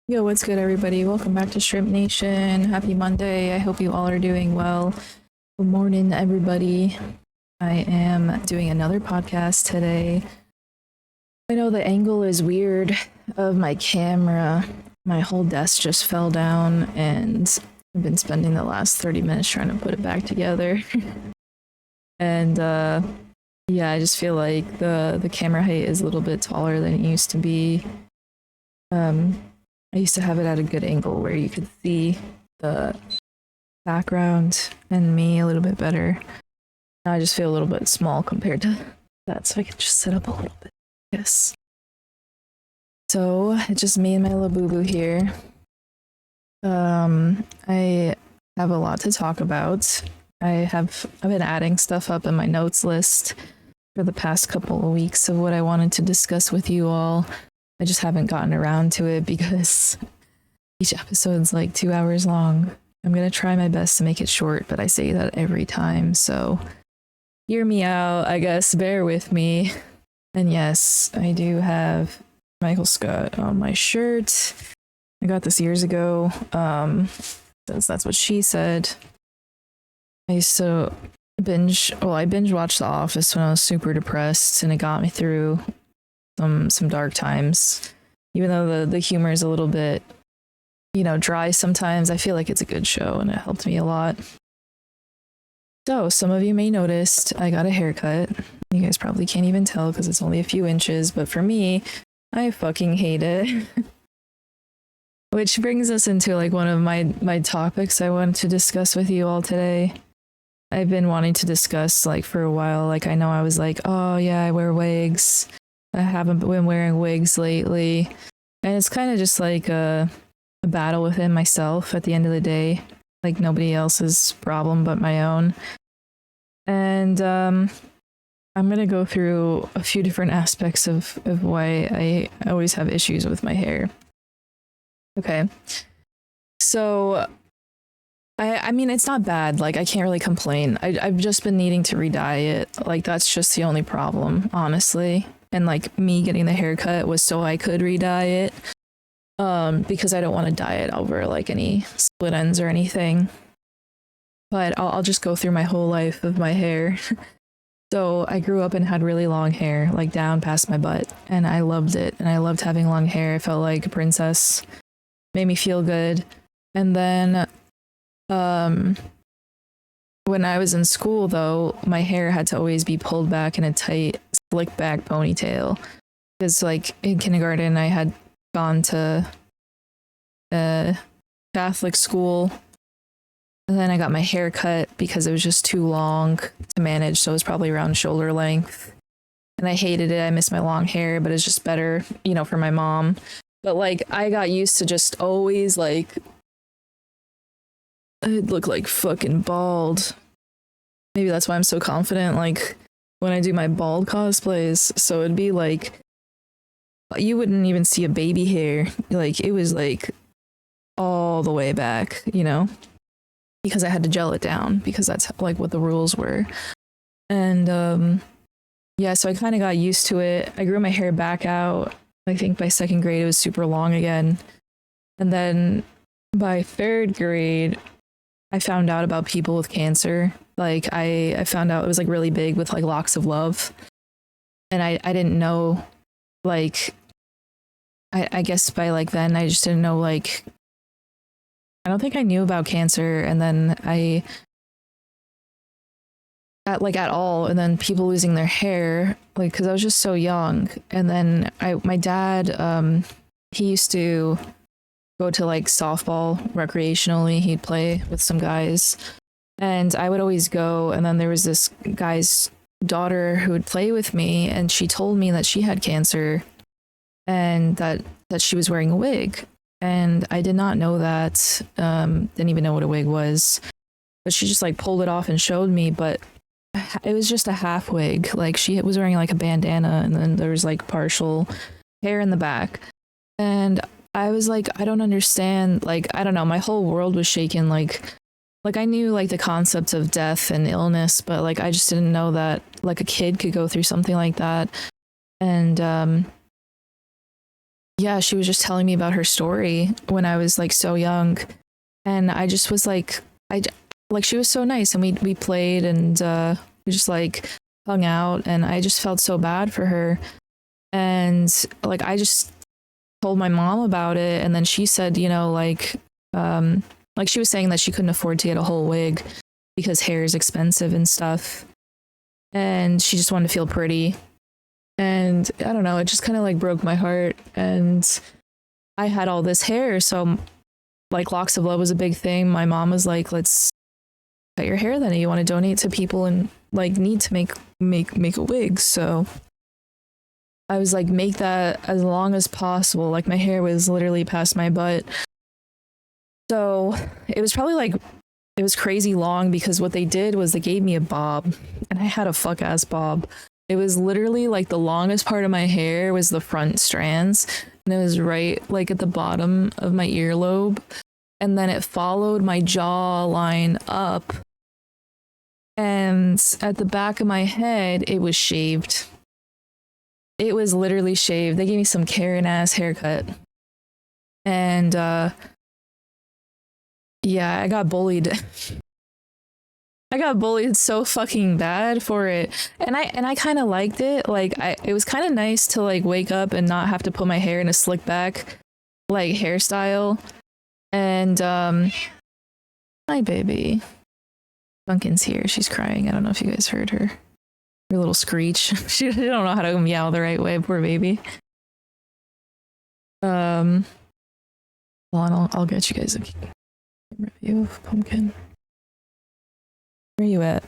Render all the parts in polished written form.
Yo, what's good, everybody? Welcome back to Shrimp Nation. Happy Monday. I hope you all are doing well. Good morning, everybody. I am doing another podcast today. I know the angle is weird of my camera. My whole desk just fell down, and I've been spending the last 30 minutes trying to put it back together. And yeah, I just feel like the camera height is a little bit taller than it used to be. I used to have it at a good angle where you could see the background and me a little bit better. Now I just feel a little bit small compared to that, so I can just sit up a little bit. Yes. So it's just me and my little boo-boo here. I have a lot to talk about. I've been adding stuff up in my notes list for the past couple of weeks of what I wanted to discuss with you all. I just haven't gotten around to it because each episode's like 2 hours long. I'm gonna try my best to make it short, but I say that every time, so hear me out, I guess, bear with me. And yes, I do have Michael Scott on my shirt. I got this years ago. That's what she said. I used to binge watched The Office when I was super depressed, and it got me through some dark times. Even though the humor is a little bit, dry sometimes, I feel like it's a good show and it helped me a lot. So some of you may noticed I got a haircut. You guys probably can't even tell because it's only a few inches, but for me, I fucking hate it. Which brings us into like one of my topics I wanted to discuss with you all today. I've been wanting to discuss like for a while. Like I know I was like, oh yeah, I wear wigs. I haven't been wearing wigs lately. And it's kind of just like a battle within myself at the end of the day. Like nobody else's problem but my own. And I'm going to go through a few different aspects of why I always have issues with my hair. Okay. So I mean, it's not bad. Like, I can't really complain. I've just been needing to re-dye it. Like, that's just the only problem, honestly. And, like, me getting the haircut was so I could re-dye it. Because I don't want to dye it over, like, any split ends or anything. But I'll just go through my whole life of my hair. So I grew up and had really long hair, like, down past my butt. And I loved it. And I loved having long hair. I felt like a princess. Made me feel good. And then when I was in school, though, my hair had to always be pulled back in a tight, slick back ponytail. Because, like, in kindergarten, I had gone to a Catholic school. And then I got my hair cut because it was just too long to manage. So it was probably around shoulder length. And I hated it. I miss my long hair, but it's just better, for my mom. But, like, I got used to just always, like, I'd look like fucking bald. Maybe that's why I'm so confident, like, when I do my bald cosplays. So it'd be like, you wouldn't even see a baby hair. Like, it was, like, all the way back, because I had to gel it down, because that's, like, what the rules were. And, yeah, so I kind of got used to it. I grew my hair back out. I think by second grade, it was super long again. And then by third grade, I found out about people with cancer. Like, I found out it was, like, really big with, like, locks of love. And I didn't know, like, I guess by, like, then, I just didn't know, like, I don't think I knew about cancer. And then at all. And then people losing their hair, like, because I was just so young. And then my dad, he used to go to, like, softball recreationally. He'd play with some guys, and I would always go. And then there was this guy's daughter who would play with me, and she told me that she had cancer and that she was wearing a wig. And I did not know that. Didn't even know what a wig was, but she just, like, pulled it off and showed me. But it was just a half wig. Like, she was wearing, like, a bandana, and then there was, like, partial hair in the back. And I was like, I don't understand. Like, I don't know. My whole world was shaken. Like I knew, like, the concept of death and illness, but, like, I just didn't know that, like, a kid could go through something like that. And yeah, she was just telling me about her story when I was like so young, and I just was like, like she was so nice, and we played, and we just like hung out, and I just felt so bad for her, and like I just told my mom about it, and then she said, you know, like she was saying that she couldn't afford to get a whole wig because hair is expensive and stuff, and she just wanted to feel pretty. And I don't know, it just kind of like broke my heart. And I had all this hair, so like locks of love was a big thing. My mom was like, let's cut your hair then. You want to donate to people and like need to make a wig. So I was like, make that as long as possible. Like my hair was literally past my butt. So it was probably like, it was crazy long because what they did was they gave me a bob, and I had a fuck ass bob. It was literally like the longest part of my hair was the front strands, and it was right like at the bottom of my earlobe, and then it followed my jawline up, and at the back of my head it was shaved. It was literally shaved. They gave me some Karen ass haircut. And yeah, I got bullied. I got bullied so fucking bad for it. And I kind of liked it. Like it was kind of nice to like wake up and not have to put my hair in a slick back like hairstyle. And hi baby. Duncan's here. She's crying. I don't know if you guys heard her. Her little screech. She don't know how to meow the right way, poor baby. Hold on, I'll get you guys a review of Pumpkin. Where you at?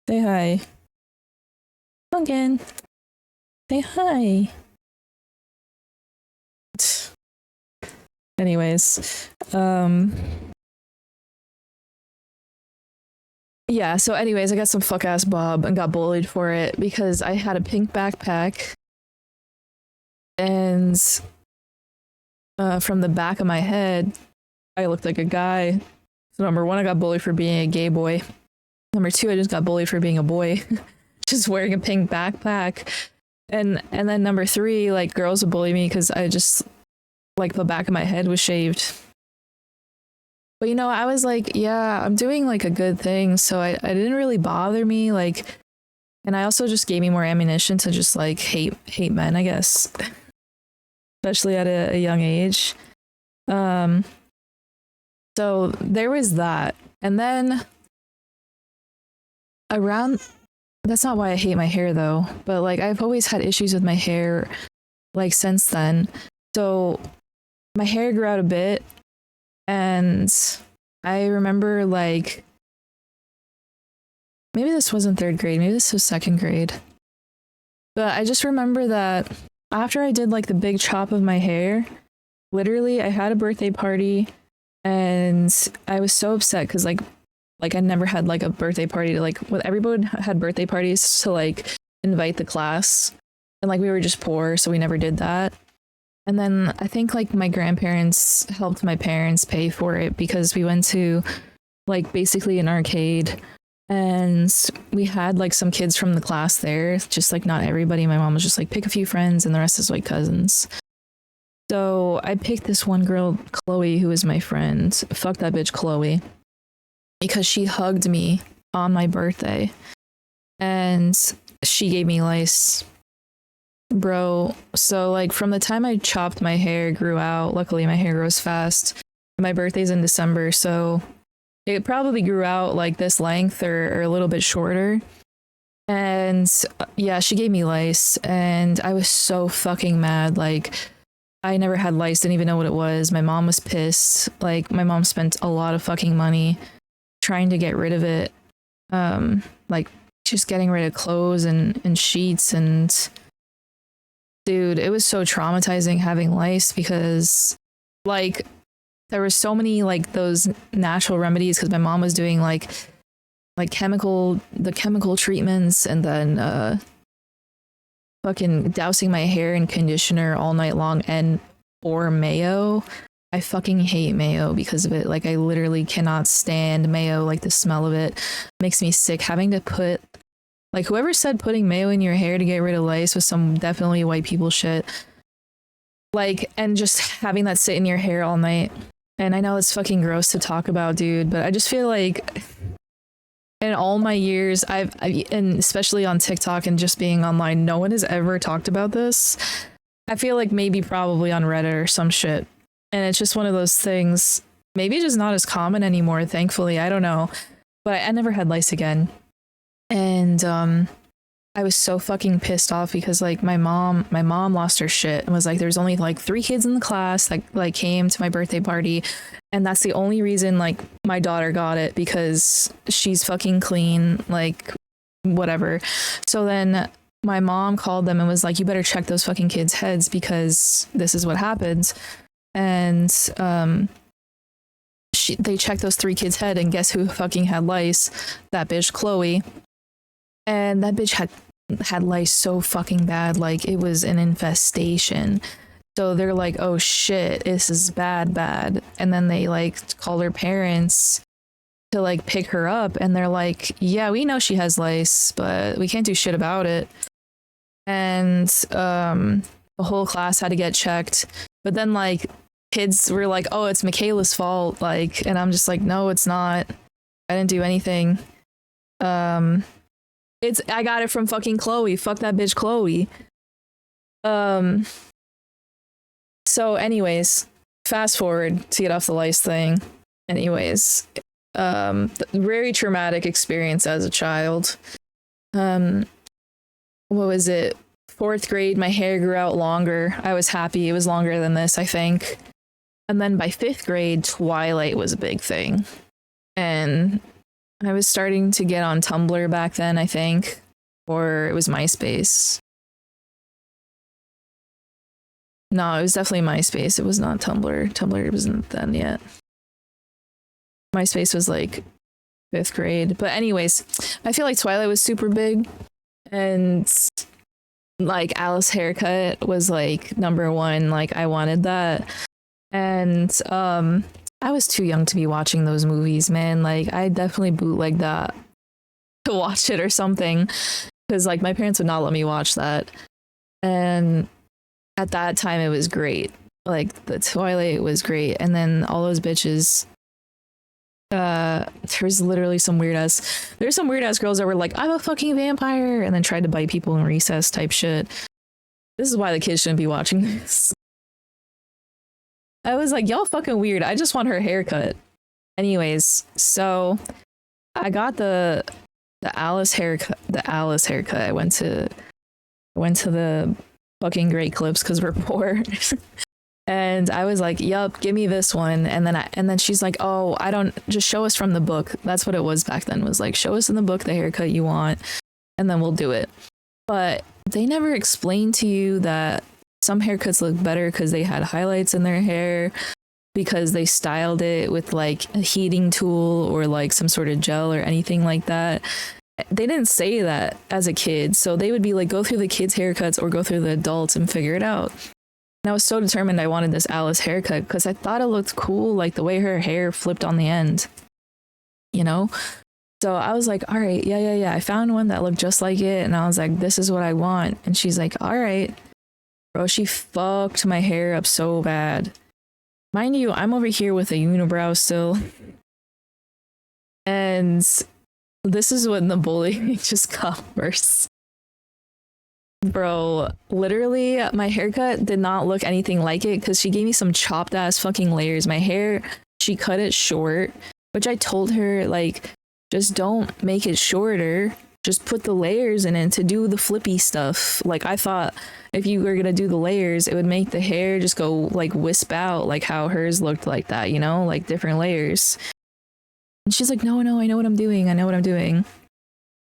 Say hi. Pumpkin. Say hi. Anyways, yeah, so anyways, I got some fuck ass bob and got bullied for it because I had a pink backpack, and from the back of my head, I looked like a guy. So number one, I got bullied for being a gay boy. Number two, I just got bullied for being a boy, just wearing a pink backpack. And then number three, like girls would bully me because I just like the back of my head was shaved. But you know, I was like, yeah, I'm doing like a good thing, so I didn't really bother me, like, and I also just gave me more ammunition to just like hate men, I guess, especially at a young age. So there was that, and then around, that's not why I hate my hair though, but like I've always had issues with my hair like since then. So my hair grew out a bit, and I remember like, maybe this wasn't third grade, maybe this was second grade. But I just remember that after I did like the big chop of my hair, literally I had a birthday party, and I was so upset because like I never had like a birthday party to like, when everybody had birthday parties to like invite the class, and like we were just poor, so we never did that. And then I think like my grandparents helped my parents pay for it because we went to like basically an arcade, and we had like some kids from the class there, just like not everybody. My mom was just like, pick a few friends and the rest is like cousins. So I picked this one girl, Chloe, who was my friend. Fuck that bitch, Chloe. Because she hugged me on my birthday. And she gave me lice. Bro, so like from the time I chopped my hair, grew out. Luckily my hair grows fast. My birthday's in December, so it probably grew out like this length or a little bit shorter. And yeah, she gave me lice, and I was so fucking mad. Like, I never had lice, didn't even know what it was. My mom was pissed. Like, my mom spent a lot of fucking money trying to get rid of it. Like, just getting rid of clothes and sheets, and dude, it was so traumatizing having lice because, like, there were so many, like, those natural remedies because my mom was doing, like chemical treatments, and then, fucking dousing my hair in conditioner all night long, and or mayo. I fucking hate mayo because of it. Like, I literally cannot stand mayo. Like, the smell of it makes me sick. Having to put, like, whoever said putting mayo in your hair to get rid of lice was some definitely white people shit. Like, and just having that sit in your hair all night. And I know it's fucking gross to talk about, dude, but I just feel like in all my years, and especially on TikTok and just being online, no one has ever talked about this. I feel like maybe probably on Reddit or some shit. And it's just one of those things, maybe just not as common anymore, thankfully. I don't know. But I never had lice again. And I was so fucking pissed off because like my mom lost her shit and was like, there's only like 3 kids in the class that like came to my birthday party, and that's the only reason like my daughter got it, because she's fucking clean, like whatever. So then my mom called them and was like, you better check those fucking kids' heads because this is what happens. And they checked those 3 kids' head, and guess who fucking had lice? That bitch Chloe. And that bitch had lice so fucking bad, like it was an infestation. So they're like, oh shit, this is bad. And then they like call her parents to like pick her up, and they're like, yeah, we know she has lice, but we can't do shit about it. And the whole class had to get checked. But then like kids were like, oh, it's Michaela's fault, like, and I'm just like, no, it's not. I didn't do anything. I got it from fucking Chloe. Fuck that bitch Chloe. So anyways, fast forward to get off the lice thing. Anyways, very traumatic experience as a child. What was it? 4th grade, my hair grew out longer. I was happy. It was longer than this, I think. And then by 5th grade, Twilight was a big thing. And I was starting to get on Tumblr back then, I think, or it was MySpace. No, it was definitely MySpace. It was not Tumblr. Tumblr wasn't then yet. MySpace was like 5th grade. But anyways, I feel like Twilight was super big, and like Alice haircut was like #1. Like I wanted that. And I was too young to be watching those movies, man. Like, I definitely bootlegged that to watch it or something, because like my parents would not let me watch that. And at that time, it was great. Like the Twilight was great, and then all those bitches. There's literally some weird ass. There's some weird ass girls that were like, "I'm a fucking vampire," and then tried to bite people in recess type shit. This is why the kids shouldn't be watching this. I was like, y'all fucking weird. I just want her haircut. Anyways, so I got the Alice haircut. I went to the fucking Great Clips because we're poor. And I was like, yup, give me this one. And then she's like, oh, I don't, just show us from the book. That's what it was back then, was like, show us in the book the haircut you want, and then we'll do it. But they never explained to you that some haircuts look better because they had highlights in their hair, because they styled it with like a heating tool or like some sort of gel or anything like that. They didn't say that as a kid. So they would be like, go through the kids' haircuts or go through the adults and figure it out. And I was so determined I wanted this Alice haircut because I thought it looked cool, like the way her hair flipped on the end, you know? So I was like, all right, yeah. I found one that looked just like it. And I was like, this is what I want. And she's like, all right. Bro, she fucked my hair up so bad. Mind you, I'm over here with a unibrow still. And this is when the bullying just got worse. Bro, literally, my haircut did not look anything like it because she gave me some chopped ass fucking layers. My hair, she cut it short, which I told her, like, just don't make it shorter. Just put the layers in it to do the flippy stuff. Like, I thought if you were gonna do the layers, it would make the hair just go, like, wisp out, like how hers looked like that, you know? Like, different layers. And she's like, no, I know what I'm doing.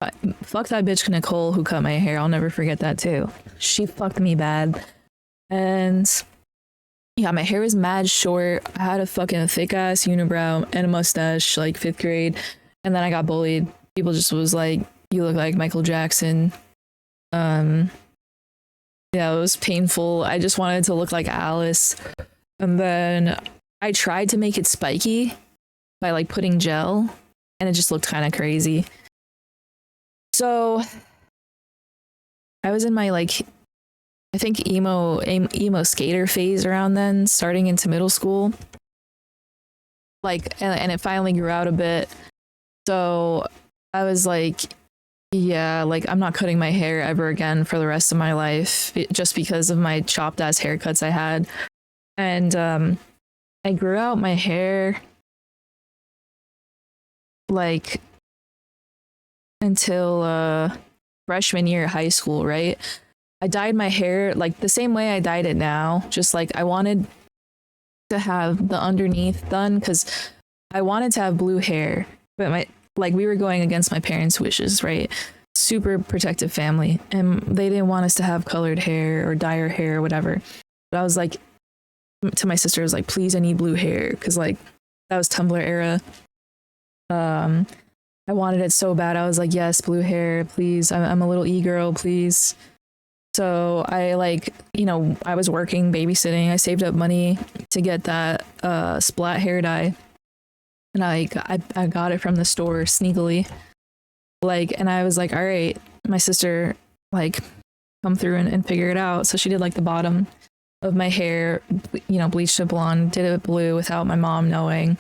But fuck that bitch Nicole who cut my hair. I'll never forget that too. She fucked me bad. And yeah, my hair was mad short. I had a fucking thick ass unibrow and a mustache, like 5th grade. And then I got bullied. People just was like, you look like Michael Jackson. Yeah, it was painful. I just wanted to look like Alice. And then I tried to make it spiky by like putting gel, and it just looked kind of crazy. So I was in my like I think emo skater phase around then, starting into middle school. Like, and it finally grew out a bit. So I was like, yeah, like I'm not cutting my hair ever again for the rest of my life, just because of my chopped ass haircuts I had. And I grew out my hair like until freshman year of high school, right? I dyed my hair like the same way I dyed it now, just like I wanted to have the underneath done because I wanted to have blue hair, but we were going against my parents' wishes, right? Super protective family, and they didn't want us to have colored hair or dye our hair or whatever. But I was like, to my sister, I was like, please, I need blue hair, because like that was Tumblr era. I wanted it so bad. I was like, yes, blue hair, please. I'm a little e-girl, please. So I I was working, babysitting. I saved up money to get that splat hair dye, and I got it from the store sneakily. And I was like, all right, my sister, come through and figure it out. So she did the bottom of my hair, bleached it blonde, did it blue without my mom knowing.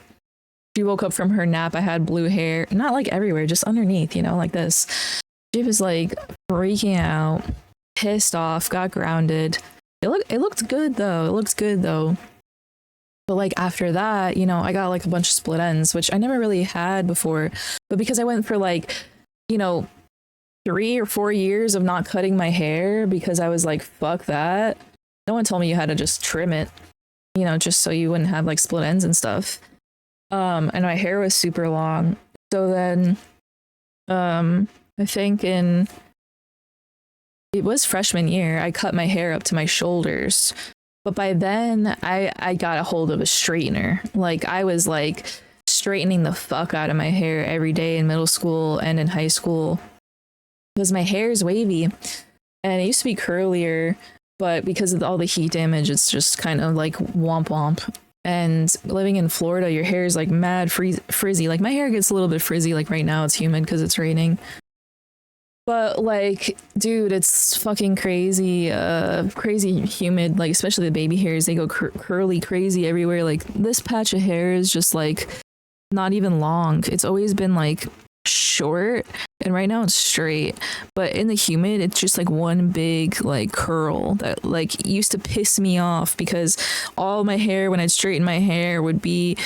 She woke up from her nap. I had blue hair, not everywhere, just underneath, like this. She was freaking out, pissed off, got grounded. It looked good though. It looked good though. But after that, I got a bunch of split ends, which I never really had before. But because I went for 3 or 4 years of not cutting my hair because I was like, fuck that. No one told me you had to just trim it, just so you wouldn't have split ends and stuff. And my hair was super long. So then, I think it was freshman year, I cut my hair up to my shoulders. But by then I got a hold of a straightener. I was straightening the fuck out of my hair every day in middle school and in high school, because my hair is wavy and it used to be curlier, but because of all the heat damage, it's just kind of womp womp. And living in Florida, your hair is mad frizzy. My hair gets a little bit frizzy. Right now it's humid because it's raining. But dude, it's fucking crazy, crazy humid. Especially the baby hairs, they go curly crazy everywhere. This patch of hair is just not even long. It's always been short, and right now it's straight. But in the humid, it's just one big curl that used to piss me off, because all my hair, when I'd straighten my hair, would be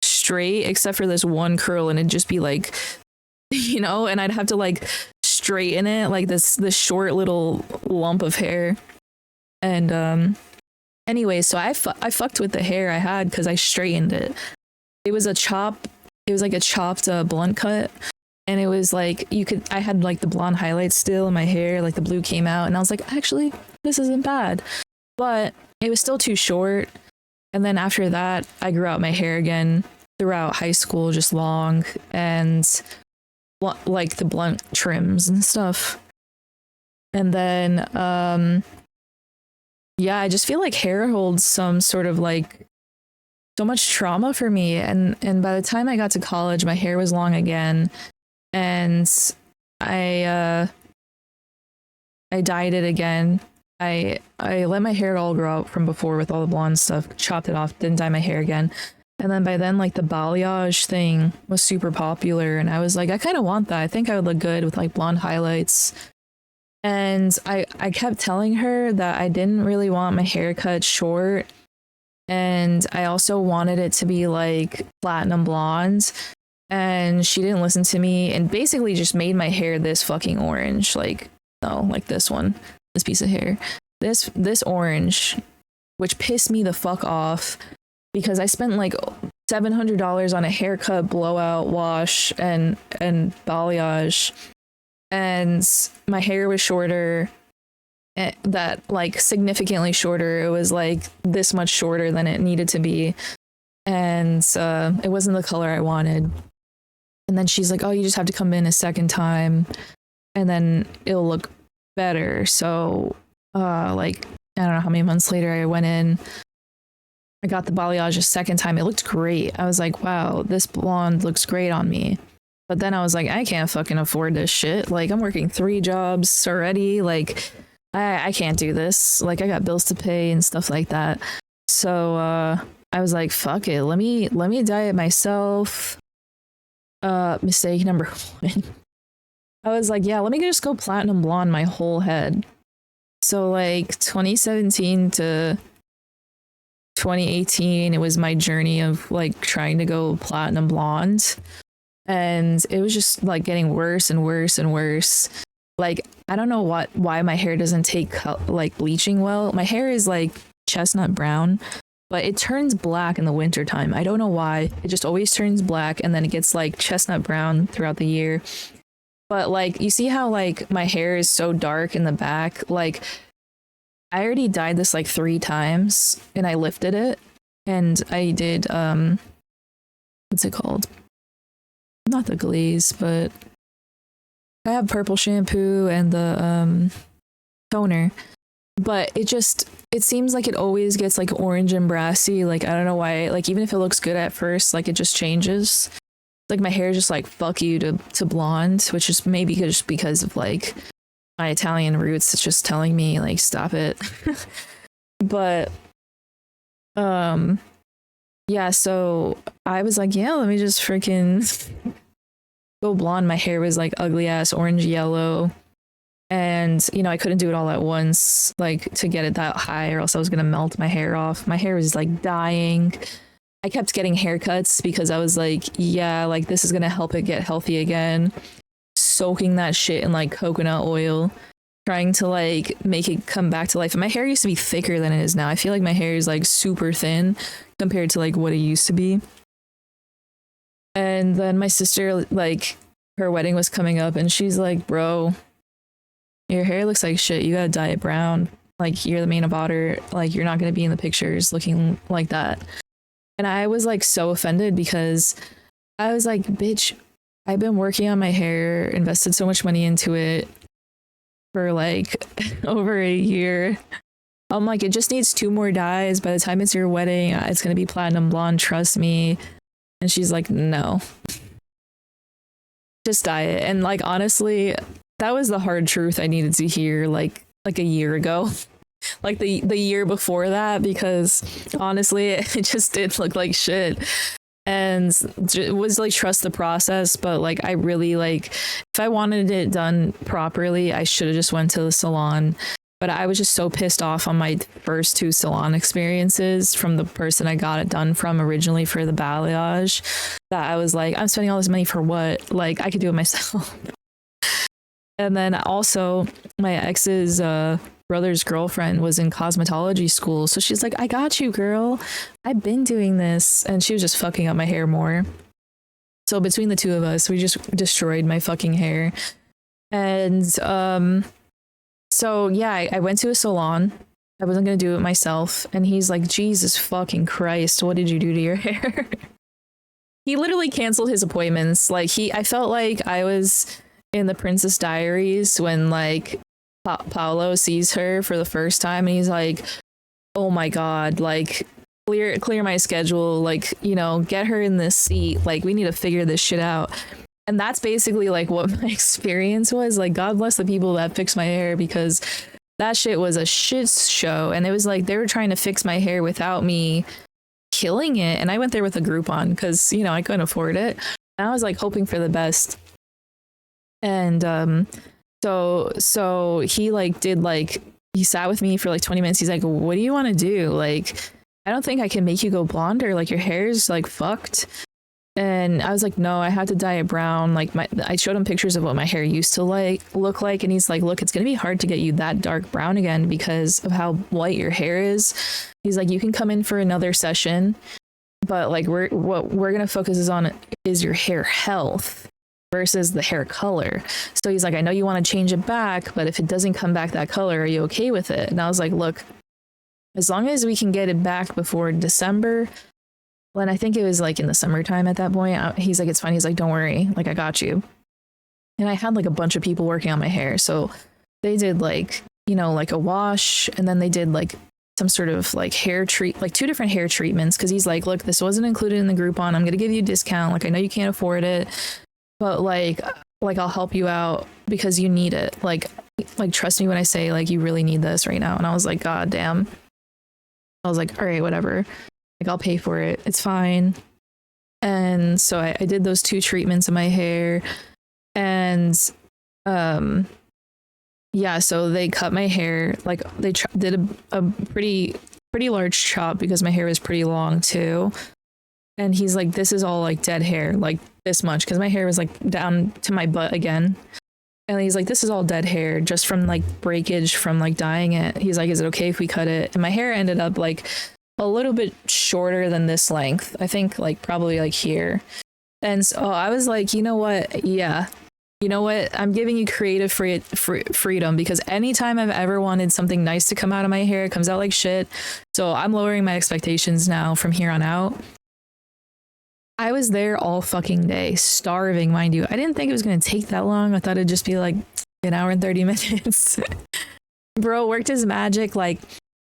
straight except for this one curl, and it'd just be and I'd have to straighten it this short little lump of hair. And anyway, so I fucked with the hair I had because I straightened it. It was a chopped blunt cut, and it was I had the blonde highlights still in my hair, the blue came out, and I was like, actually, this isn't bad. But it was still too short. And then after that, I grew out my hair again throughout high school, just long, and the blunt trims and stuff. And then I just feel hair holds some sort of so much trauma for me. And by the time I got to college, my hair was long again, and I dyed it again. I let my hair all grow out from before with all the blonde stuff, chopped it off, didn't dye my hair again. And then by then, the balayage thing was super popular, and I was I kind of want that. I think I would look good with blonde highlights. And I kept telling her that I didn't really want my hair cut short, and I also wanted it to be platinum blonde. And she didn't listen to me, and basically just made my hair this fucking orange. This one, this piece of hair, this orange, which pissed me the fuck off, because I spent $700 on a haircut, blowout, wash, and balayage, and my hair was shorter, that significantly shorter. It was this much shorter than it needed to be, and it wasn't the color I wanted. And then she's like, oh, you just have to come in a second time and then it'll look better. So I don't know how many months later, I went in, I got the balayage a second time. It looked great. I was like, wow, this blonde looks great on me. But then I was like, I can't fucking afford this shit. I'm working 3 jobs already. I can't do this. Like I got bills to pay and stuff like that. So I was like, fuck it. Let me dye it myself. Mistake number one. I was like, yeah, let me just go platinum blonde my whole head. So like 2017 to 2018, it was my journey of like trying to go platinum blonde. And it was just like getting worse and worse and worse. Like I don't know why my hair doesn't take like bleaching well. My hair is like chestnut brown, but it turns black in the winter time. I don't know why. It just always turns black and then it gets like chestnut brown throughout the year. But like you see how like my hair is so dark in the back? Like I already dyed this like 3 times and I lifted it and I did what's it called? Not the glaze, but I have purple shampoo and the toner. But it seems like it always gets like orange and brassy. Like I don't know why. Like even if it looks good at first, like it just changes. Like my hair is just like fuck you to blonde, which is maybe just because of like my Italian roots. It's just telling me like stop it. But yeah, so I was like, yeah, let me just freaking go blonde. My hair was like ugly ass orange yellow. And, you know, I couldn't do it all at once, like to get it that high, or else I was going to melt my hair off. My hair was like dying. I kept getting haircuts because I was like, yeah, like this is going to help it get healthy again. Soaking that shit in like coconut oil, trying to like make it come back to life. And my hair used to be thicker than it is now. I feel like my hair is like super thin compared to like what it used to be. And then my sister, like her wedding was coming up and she's like, bro, your hair looks like shit. You gotta dye it brown. Like you're the main abater. Like you're not gonna be in the pictures looking like that. And I was like so offended because I was like, bitch, I've been working on my hair, invested so much money into it for like over a year. I'm like, it just needs 2 more dyes. By the time it's your wedding, it's gonna be platinum blonde, trust me. And she's like, no. Just dye it. And like honestly, that was the hard truth I needed to hear like a year ago. Like the year before that, because honestly it just did look like shit. And it was like trust the process, but like I really like if I wanted it done properly, I should have just went to the salon. But I was just so pissed off on my first 2 salon experiences from the person I got it done from originally for the balayage that I was like, I'm spending all this money for what? Like I could do it myself. And then also my ex's brother's girlfriend was in cosmetology school. So she's like, I got you, girl. I've been doing this. And she was just fucking up my hair more. So between the 2 of us, we just destroyed my fucking hair. And so yeah, I went to a salon. I wasn't going to do it myself. And he's like, Jesus fucking Christ, what did you do to your hair? He literally canceled his appointments. Like I felt like I was in the Princess Diaries when like Paolo sees her for the first time and he's like, oh my God, like clear my schedule, like, you know, get her in this seat. Like we need to figure this shit out. And that's basically like what my experience was. Like, God bless the people that fixed my hair because that shit was a shit show. And it was like they were trying to fix my hair without me killing it. And I went there with a Groupon because, you know, I couldn't afford it. And I was like hoping for the best. And so he like did like he sat with me for like 20 minutes. He's like, what do you want to do? Like, I don't think I can make you go blonder. Like your hair's like fucked. And I was like, no, I had to dye it brown. Like I showed him pictures of what my hair used to like look like. And he's like, look, it's going to be hard to get you that dark brown again because of how white your hair is. He's like, you can come in for another session, but like what we're going to focus on is your hair health versus the hair color. So he's like, I know you want to change it back, but if it doesn't come back that color, are you okay with it? And I was like, look, as long as we can get it back before December, well, and I think it was like in the summertime at that point, he's like, it's fine. He's like, don't worry. Like, I got you. And I had like a bunch of people working on my hair. So they did like, you know, like a wash, and then they did like some sort of like like 2 different hair treatments. Cause he's like, look, this wasn't included in the Groupon. I'm going to give you a discount. Like, I know you can't afford it, but like I'll help you out because you need it. Like, like, trust me when I say, like, you really need this right now. And I was like, God damn. I was like, all right, whatever. Like, I'll pay for it. It's fine. And so I did those 2 treatments in my hair. And yeah, so they cut my hair. Like, they did a pretty large chop because my hair was pretty long too. And he's like, this is all like dead hair, like this much, because my hair was like down to my butt again. And he's like, this is all dead hair just from like breakage from like dyeing it. He's like, is it okay if we cut it? And my hair ended up like a little bit shorter than this length. I think like probably like here. And so I was like, you know what? Yeah. You know what? I'm giving you creative freedom, because anytime I've ever wanted something nice to come out of my hair, it comes out like shit. So I'm lowering my expectations now from here on out. I was there all fucking day, starving, mind you. I didn't think it was going to take that long. I thought it'd just be like an hour and 30 minutes. Bro worked his magic. Like,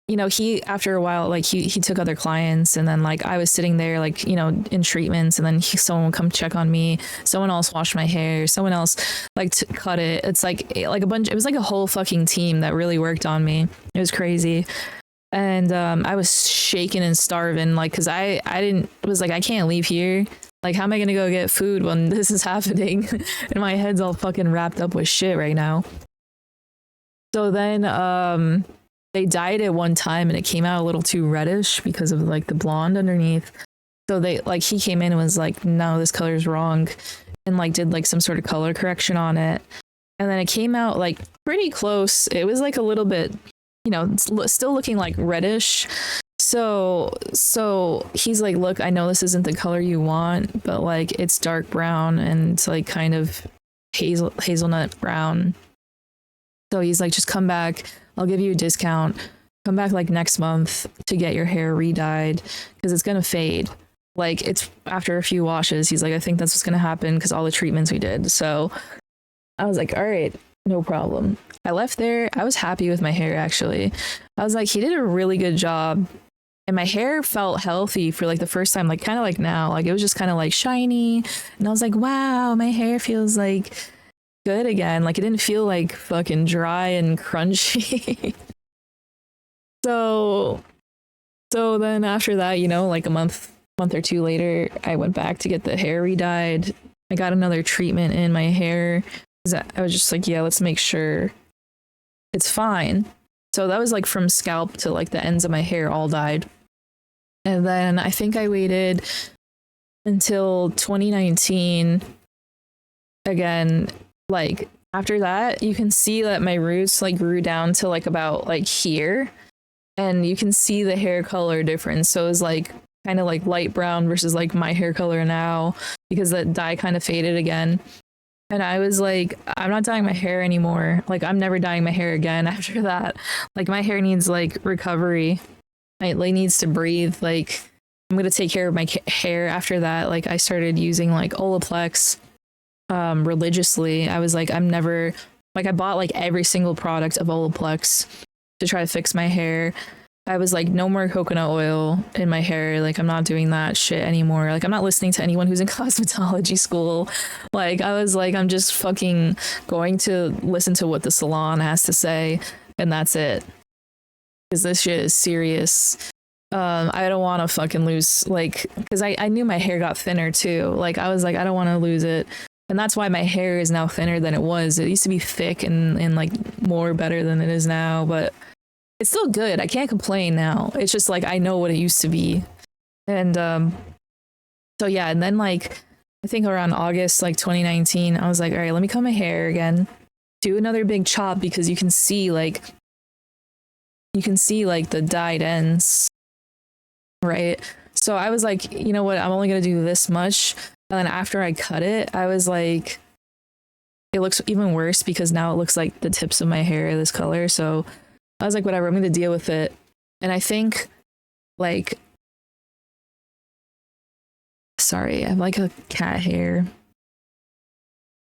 you know, he, after a while, like he took other clients, and then like I was sitting there like, you know, in treatments, and then someone would come check on me. Someone else washed my hair. Someone else like cut it. It's like a bunch. It was like a whole fucking team that really worked on me. It was crazy. And I was shaking and starving, like, because I was like, I can't leave here. Like, how am I gonna go get food when this is happening? And my head's all fucking wrapped up with shit right now. So then they dyed it one time, and it came out a little too reddish because of like the blonde underneath. So they like, he came in and was like, no, this color's wrong, and like did like some sort of color correction on it. And then it came out like pretty close. It was like a little bit, you know, still looking like reddish. So he's like, look, I know this isn't the color you want, but like it's dark brown and it's like kind of hazelnut brown. So he's like, just come back. I'll give you a discount. Come back like next month to get your hair re-dyed, because it's gonna fade. Like, it's after a few washes. He's like, I think that's what's gonna happen because all the treatments we did. So I was like, all right, no problem. I left there. I was happy with my hair, actually. I was like, he did a really good job. And my hair felt healthy for like the first time, like kind of like now. Like, it was just kind of like shiny. And I was like, wow, my hair feels like good again. Like, it didn't feel like fucking dry and crunchy. So then after that, you know, like a month or two later, I went back to get the hair re-dyed. I got another treatment in my hair. I was just like, yeah, let's make sure it's fine. So that was like from scalp to like the ends of my hair all dyed. And then I think I waited until 2019 again. Like, after that, you can see that my roots like grew down to like about like here, and you can see the hair color difference. So it was like kind of like light brown versus like my hair color now, because the dye kind of faded again. And I was like, I'm not dyeing my hair anymore. Like, I'm never dyeing my hair again after that. Like, my hair needs like recovery. It like needs to breathe. Like, I'm gonna take care of my hair after that. Like, I started using like Olaplex religiously. I was like, I'm never, like, I bought like every single product of Olaplex to try to fix my hair. I was like, no more coconut oil in my hair. Like, I'm not doing that shit anymore. Like, I'm not listening to anyone who's in cosmetology school. Like, I was like, I'm just fucking going to listen to what the salon has to say, and that's it. Because this shit is serious. I don't want to fucking lose, like, because I knew my hair got thinner too. Like, I was like, I don't want to lose it. And that's why my hair is now thinner than it was. It used to be thick and like more better than it is now, but it's still good. I can't complain now. It's just like, I know what it used to be. And so yeah, and then like, I think around August, like 2019, I was like, all right, let me cut my hair again. Do another big chop, because you can see like the dyed ends, right? So I was like, you know what? I'm only going to do this much. And then after I cut it, I was like, it looks even worse, because now it looks like the tips of my hair are this color. So I was like, whatever, I'm going to deal with it. And I think, like, sorry, I have like a cat hair.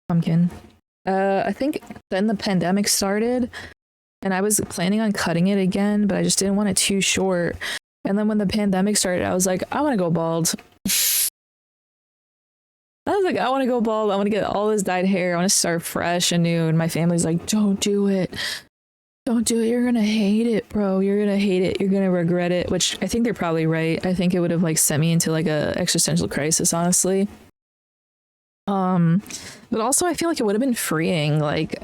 Pumpkin. I think then the pandemic started, and I was planning on cutting it again, but I just didn't want it too short. And then when the pandemic started, I was like, I want to go bald. That was like, I want to go bald. I want to get all this dyed hair. I want to start fresh and new. And my family's like, don't do it. Don't do it. You're going to hate it, bro. You're going to hate it. You're going to regret it, which I think they're probably right. I think it would have like sent me into like a existential crisis, honestly. But also I feel like it would have been freeing, like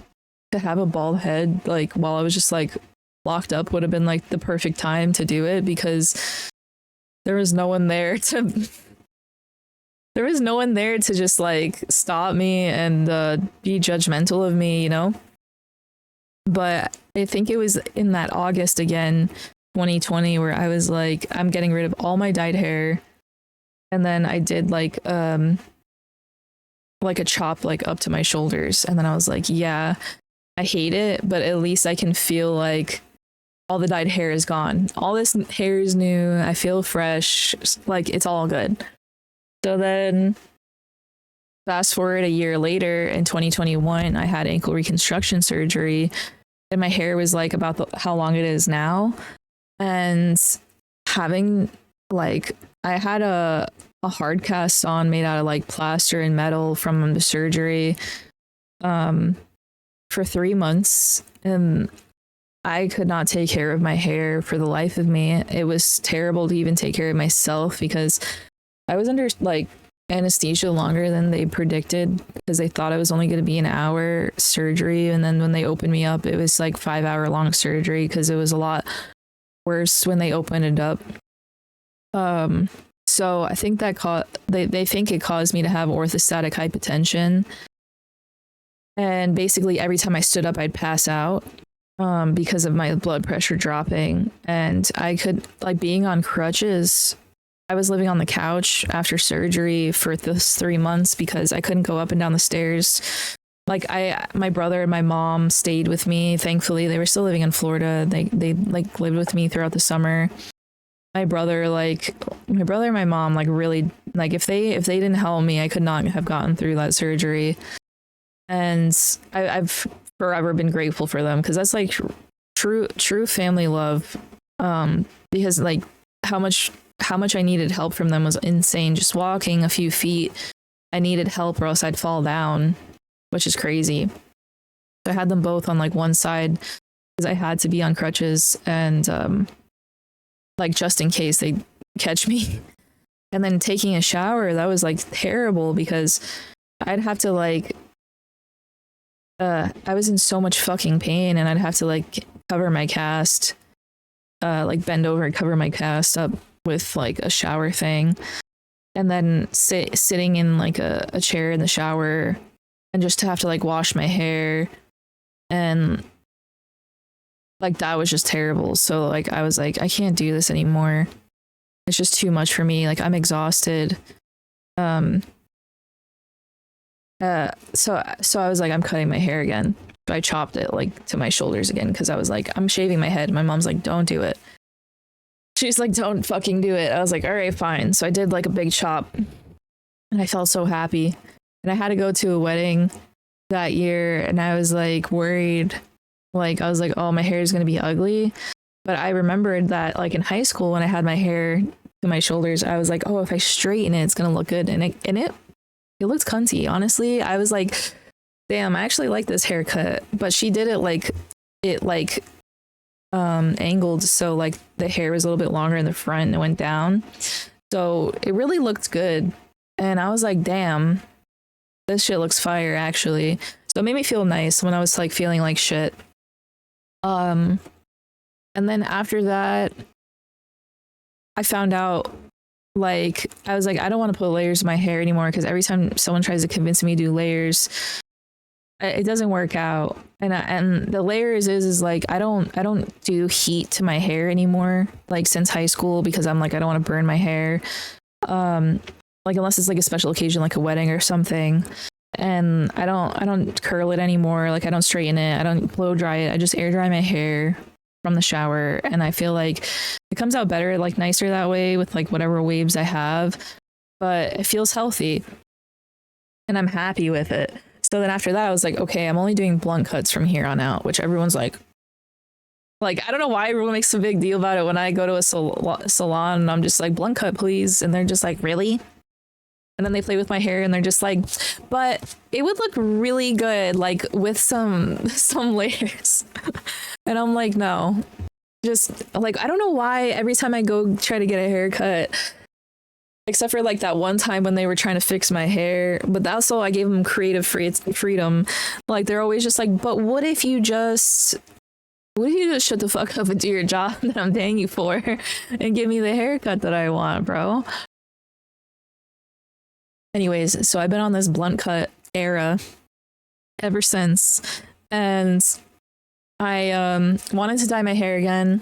to have a bald head, like while I was just like locked up would have been like the perfect time to do it because there was no one there to just like stop me and be judgmental of me, you know? But I think it was in that August again, 2020, where I was like, I'm getting rid of all my dyed hair. And then I did like a chop like up to my shoulders. And then I was like, yeah, I hate it, but at least I can feel like all the dyed hair is gone. All this hair is new. I feel fresh. Like it's all good. So then fast forward a year later in 2021, I had ankle reconstruction surgery and my hair was like about how long it is now. And having like, I had a hard cast on made out of like plaster and metal from the surgery for 3 months. And I could not take care of my hair for the life of me. It was terrible to even take care of myself because I was under like anesthesia longer than they predicted because they thought it was only going to be an hour surgery. And then when they opened me up, it was like 5-hour long surgery because it was a lot worse when they opened it up. So I think that they think it caused me to have orthostatic hypotension. And basically every time I stood up, I'd pass out because of my blood pressure dropping. And I could, like, being on crutches, I was living on the couch after surgery for those 3 months because I couldn't go up and down the stairs. Like my brother and my mom stayed with me. Thankfully, they were still living in Florida. They like lived with me throughout the summer. My brother and my mom, like, really, like, if they didn't help me, I could not have gotten through that surgery. And I've forever been grateful for them because that's like true family love. Because like how much I needed help from them was insane. Just walking a few feet, I needed help or else I'd fall down, which is crazy. So I had them both on like one side because I had to be on crutches and like just in case they catch me. And then taking a shower, that was like terrible because I'd have to like I was in so much fucking pain and I'd have to like cover my cast, like bend over and cover my cast up with like a shower thing, and then sitting in like a chair in the shower and just to have to like wash my hair, and like that was just terrible. So like I was like, I can't do this anymore. It's just too much for me. Like I'm exhausted. So I was like, I'm cutting my hair again. So I chopped it like to my shoulders again because I was like, I'm shaving my head. My mom's like, don't do it. She's like, don't fucking do it. I was like, all right, fine. So I did like a big chop and I felt so happy. And I had to go to a wedding that year and I was like worried. Like I was like, oh, my hair is going to be ugly. But I remembered that like in high school when I had my hair to my shoulders, I was like, oh, if I straighten it, it's going to look good. And it looked cunty, honestly. I was like, damn, I actually like this haircut. But she did it angled so like the hair was a little bit longer in the front and it went down. So it really looked good. And I was like, damn, this shit looks fire actually. So it made me feel nice when I was like feeling like shit. And then after that, I found out, like, I was like, I don't want to put layers in my hair anymore because every time someone tries to convince me to do layers, it doesn't work out. And the layers is like, I don't do heat to my hair anymore, like since high school, because I'm like, I don't want to burn my hair. Like unless it's like a special occasion, like a wedding or something. And I don't curl it anymore. Like I don't straighten it. I don't blow dry it. I just air dry my hair from the shower. And I feel like it comes out better, like nicer that way with like whatever waves I have, but it feels healthy and I'm happy with it. So then after that, I was like, okay, I'm only doing blunt cuts from here on out, which everyone's like, I don't know why everyone makes a big deal about it when I go to a salon and I'm just like, blunt cut, please. And they're just like, really? and then they play with my hair and they're just like, but it would look really good like with some layers. And I'm like, no. Just like, I don't know why every time I go try to get a haircut, except for like that one time when they were trying to fix my hair, but also I gave them creative freedom. Like they're always just like, but what if you just shut the fuck up and do your job that I'm paying you for and give me the haircut that I want, bro? Anyways, so I've been on this blunt cut era ever since, and I wanted to dye my hair again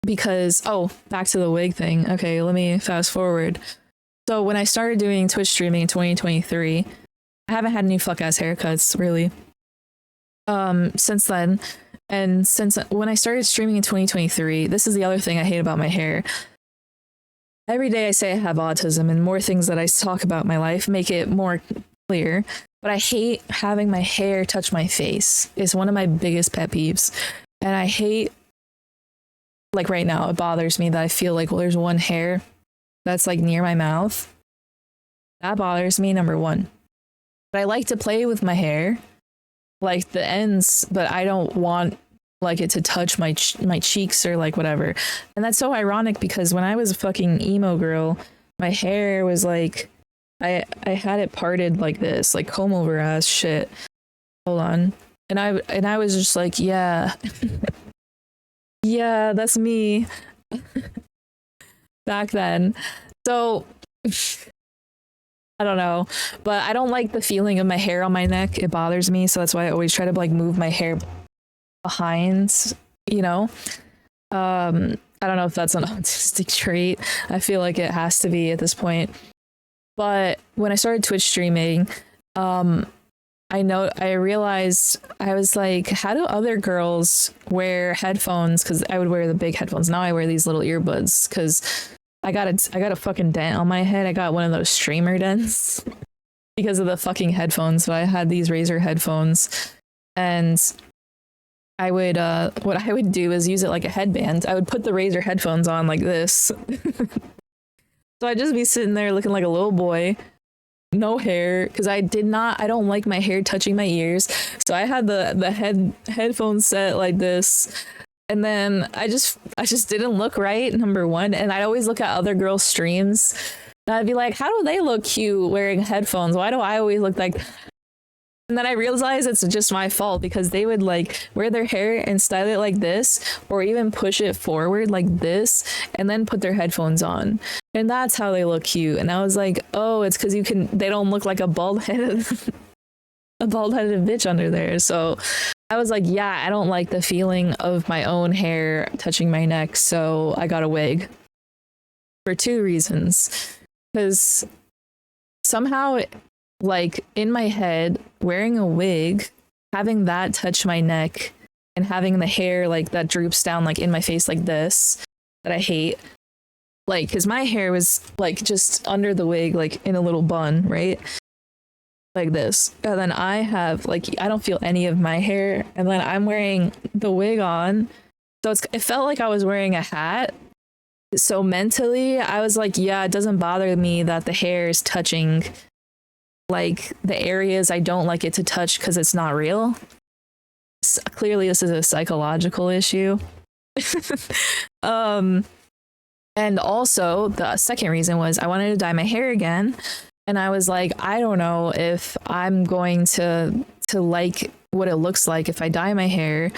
because, oh, back to the wig thing. Okay, let me fast forward. So when I started doing Twitch streaming in 2023, I haven't had any fuck ass haircuts really since then. And since when I started streaming in 2023, this is the other thing I hate about my hair. Every day I say I have autism, and more things that I talk about in my life make it more clear. But I hate having my hair touch my face. It's one of my biggest pet peeves. And I hate, like right now, it bothers me that I feel like, well, there's one hair that's like near my mouth. That bothers me, number one. But I like to play with my hair, like the ends, but I don't want like it to touch my cheeks or like whatever. And that's so ironic because when I was a fucking emo girl, my hair was like, I had it parted like this, like comb over ass shit. Hold on. And I was just like, yeah. Yeah, that's me. Back then. So I don't know, but I don't like the feeling of my hair on my neck. It bothers me, so that's why I always try to like move my hair behind, you know. I don't know if that's an autistic trait. I feel like it has to be at this point. But when I started Twitch streaming, I realized, I was like, how do other girls wear headphones? Because I would wear the big headphones. Now I wear these little earbuds because I got a fucking dent on my head. I got one of those streamer dents because of the fucking headphones. So I had these Razer headphones, and I would what I would do is use it like a headband. I would put the Razer headphones on like this. So I'd just be sitting there looking like a little boy, no hair, because I don't like my hair touching my ears. So I had the headphone set like this. And then I just didn't look right, number one. And I'd always look at other girls' streams and I'd be like, how do they look cute wearing headphones? Why do I always look like... And then I realized it's just my fault because they would like wear their hair and style it like this, or even push it forward like this and then put their headphones on. And that's how they look cute. And I was like, oh, it's because they don't look like a bald-headed bitch under there. So I was like, yeah, I don't like the feeling of my own hair touching my neck. So I got a wig for two reasons. Because somehow, like in my head, wearing a wig, having that touch my neck and having the hair like that droops down like in my face like this, that I hate. Like, because my hair was like just under the wig, like in a little bun, right? Like this. And then I have like, I don't feel any of my hair. And then I'm wearing the wig on. So it felt like I was wearing a hat. So mentally, I was like, yeah, it doesn't bother me that the hair is touching like the areas I don't like it to touch because it's not real. Clearly, this is a psychological issue. And also, the second reason was I wanted to dye my hair again. And I was like, I don't know if I'm going to like what it looks like if I dye my hair.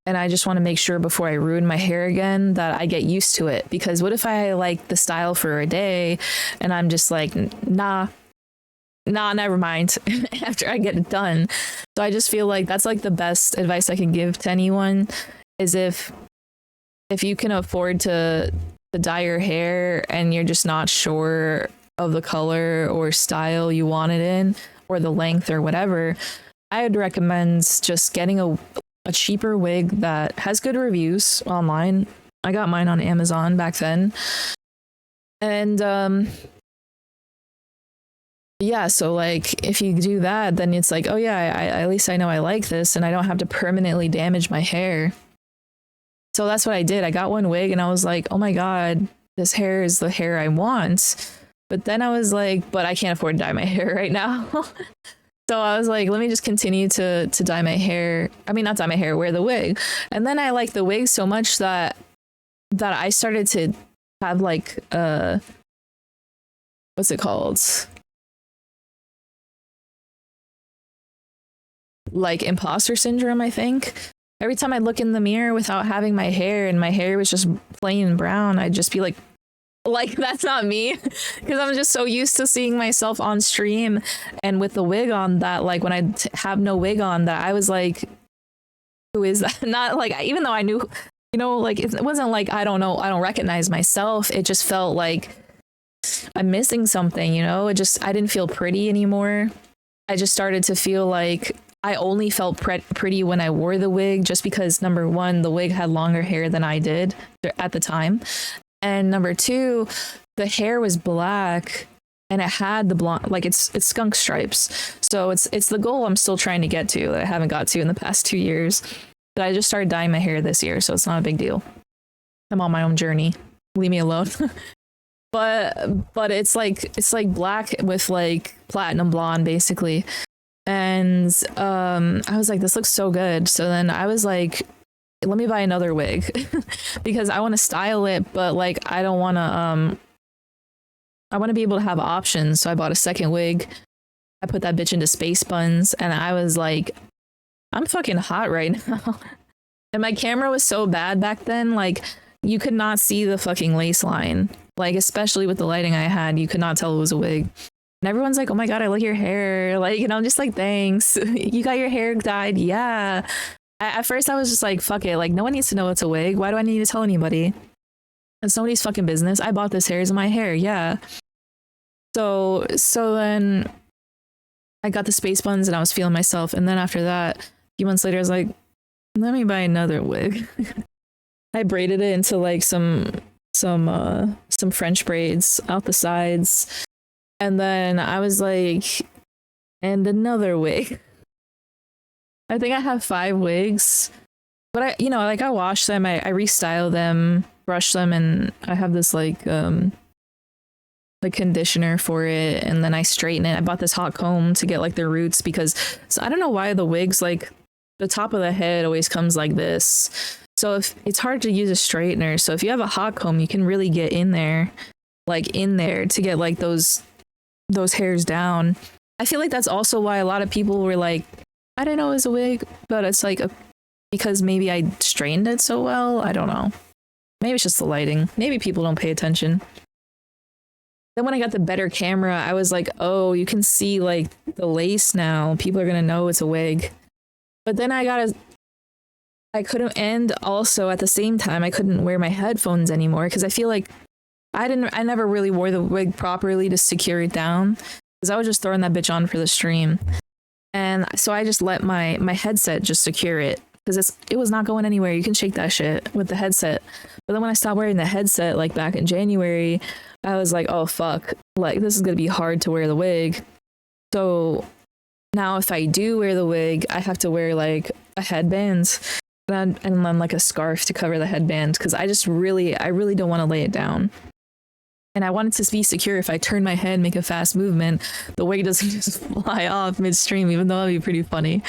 And I just want to make sure before I ruin my hair again that I get used to it. Because what if I like the style for a day and I'm just like, nah, never mind after I get it done. So I just feel like that's like the best advice I can give to anyone is if you can afford to dye your hair and you're just not sure of the color or style you want it in or the length or whatever, I would recommend just getting a cheaper wig that has good reviews online. I got mine on Amazon back then. And yeah, so like if you do that, then it's like, oh yeah, I at least I know I like this and I don't have to permanently damage my hair. So that's what I did. I got one wig and I was like, oh my God, this hair is the hair I want. But then I was like, but I can't afford to dye my hair right now. So I was like, let me just continue to dye my hair. I mean, not dye my hair, wear the wig. And then I liked the wig so much that I started to have like what's it called? Like imposter syndrome, I think. Every time I look in the mirror without having my hair and my hair was just plain brown, I'd just be like that's not me. Because I'm just so used to seeing myself on stream and with the wig on that like when I have no wig on that I was like, who is that? Not like, even though I knew, you know, like it wasn't like I don't know, I don't recognize myself. It just felt like I'm missing something, you know. It just, I didn't feel pretty anymore. I just started to feel like I only felt pretty when I wore the wig, just because number one, the wig had longer hair than I did at the time, and number two, the hair was black and it had the blonde, like it's skunk stripes. So it's the goal I'm still trying to get to that I haven't got to in the past 2 years. But I just started dyeing my hair this year, so it's not a big deal. I'm on my own journey. Leave me alone. but it's like black with like platinum blonde basically. And I was like, this looks so good. So then I was like, let me buy another wig because I want to style it, but like I don't want to I want to be able to have options. So I bought a second wig. I put that bitch into space buns and I was like, I'm fucking hot right now. And my camera was so bad back then, like you could not see the fucking lace line. Like especially with the lighting I had, you could not tell it was a wig. And everyone's like, oh my god, I like your hair. Like, you know, I'm just like, thanks. You got your hair dyed? Yeah. At first I was just like, fuck it, like no one needs to know it's a wig. Why do I need to tell anybody? It's nobody's fucking business. I bought this hair, it's my hair. Yeah. So then I got the space buns and I was feeling myself. And then after that, a few months later, I was like, let me buy another wig. I braided it into like some French braids out the sides. And then I was like, and another wig. I think I have 5 wigs, but I wash them, I restyle them, brush them, and I have this like conditioner for it, and then I straighten it. I bought this hot comb to get like the roots because I don't know why the wigs, like the top of the head always comes like this. So if it's hard to use a straightener, so if you have a hot comb, you can really get in there to get like those hairs down. I feel like that's also why a lot of people were like, I didn't know it was a wig, but it's like because maybe I straightened it so well. I don't know. Maybe it's just the lighting. Maybe people don't pay attention. Then when I got the better camera, I was like, oh, you can see like the lace now. People are gonna know it's a wig. But then I couldn't, and also at the same time, I couldn't wear my headphones anymore because I feel like I never really wore the wig properly to secure it down because I was just throwing that bitch on for the stream. And so I just let my headset just secure it because it was not going anywhere. You can shake that shit with the headset. But then when I stopped wearing the headset, like back in January, I was like, oh fuck, like this is gonna be hard to wear the wig. So now if I do wear the wig, I have to wear like a headband and then like a scarf to cover the headband because I really don't want to lay it down. And I want it to be secure. If I turn my head, make a fast movement, the wig doesn't just fly off midstream, even though that'd be pretty funny.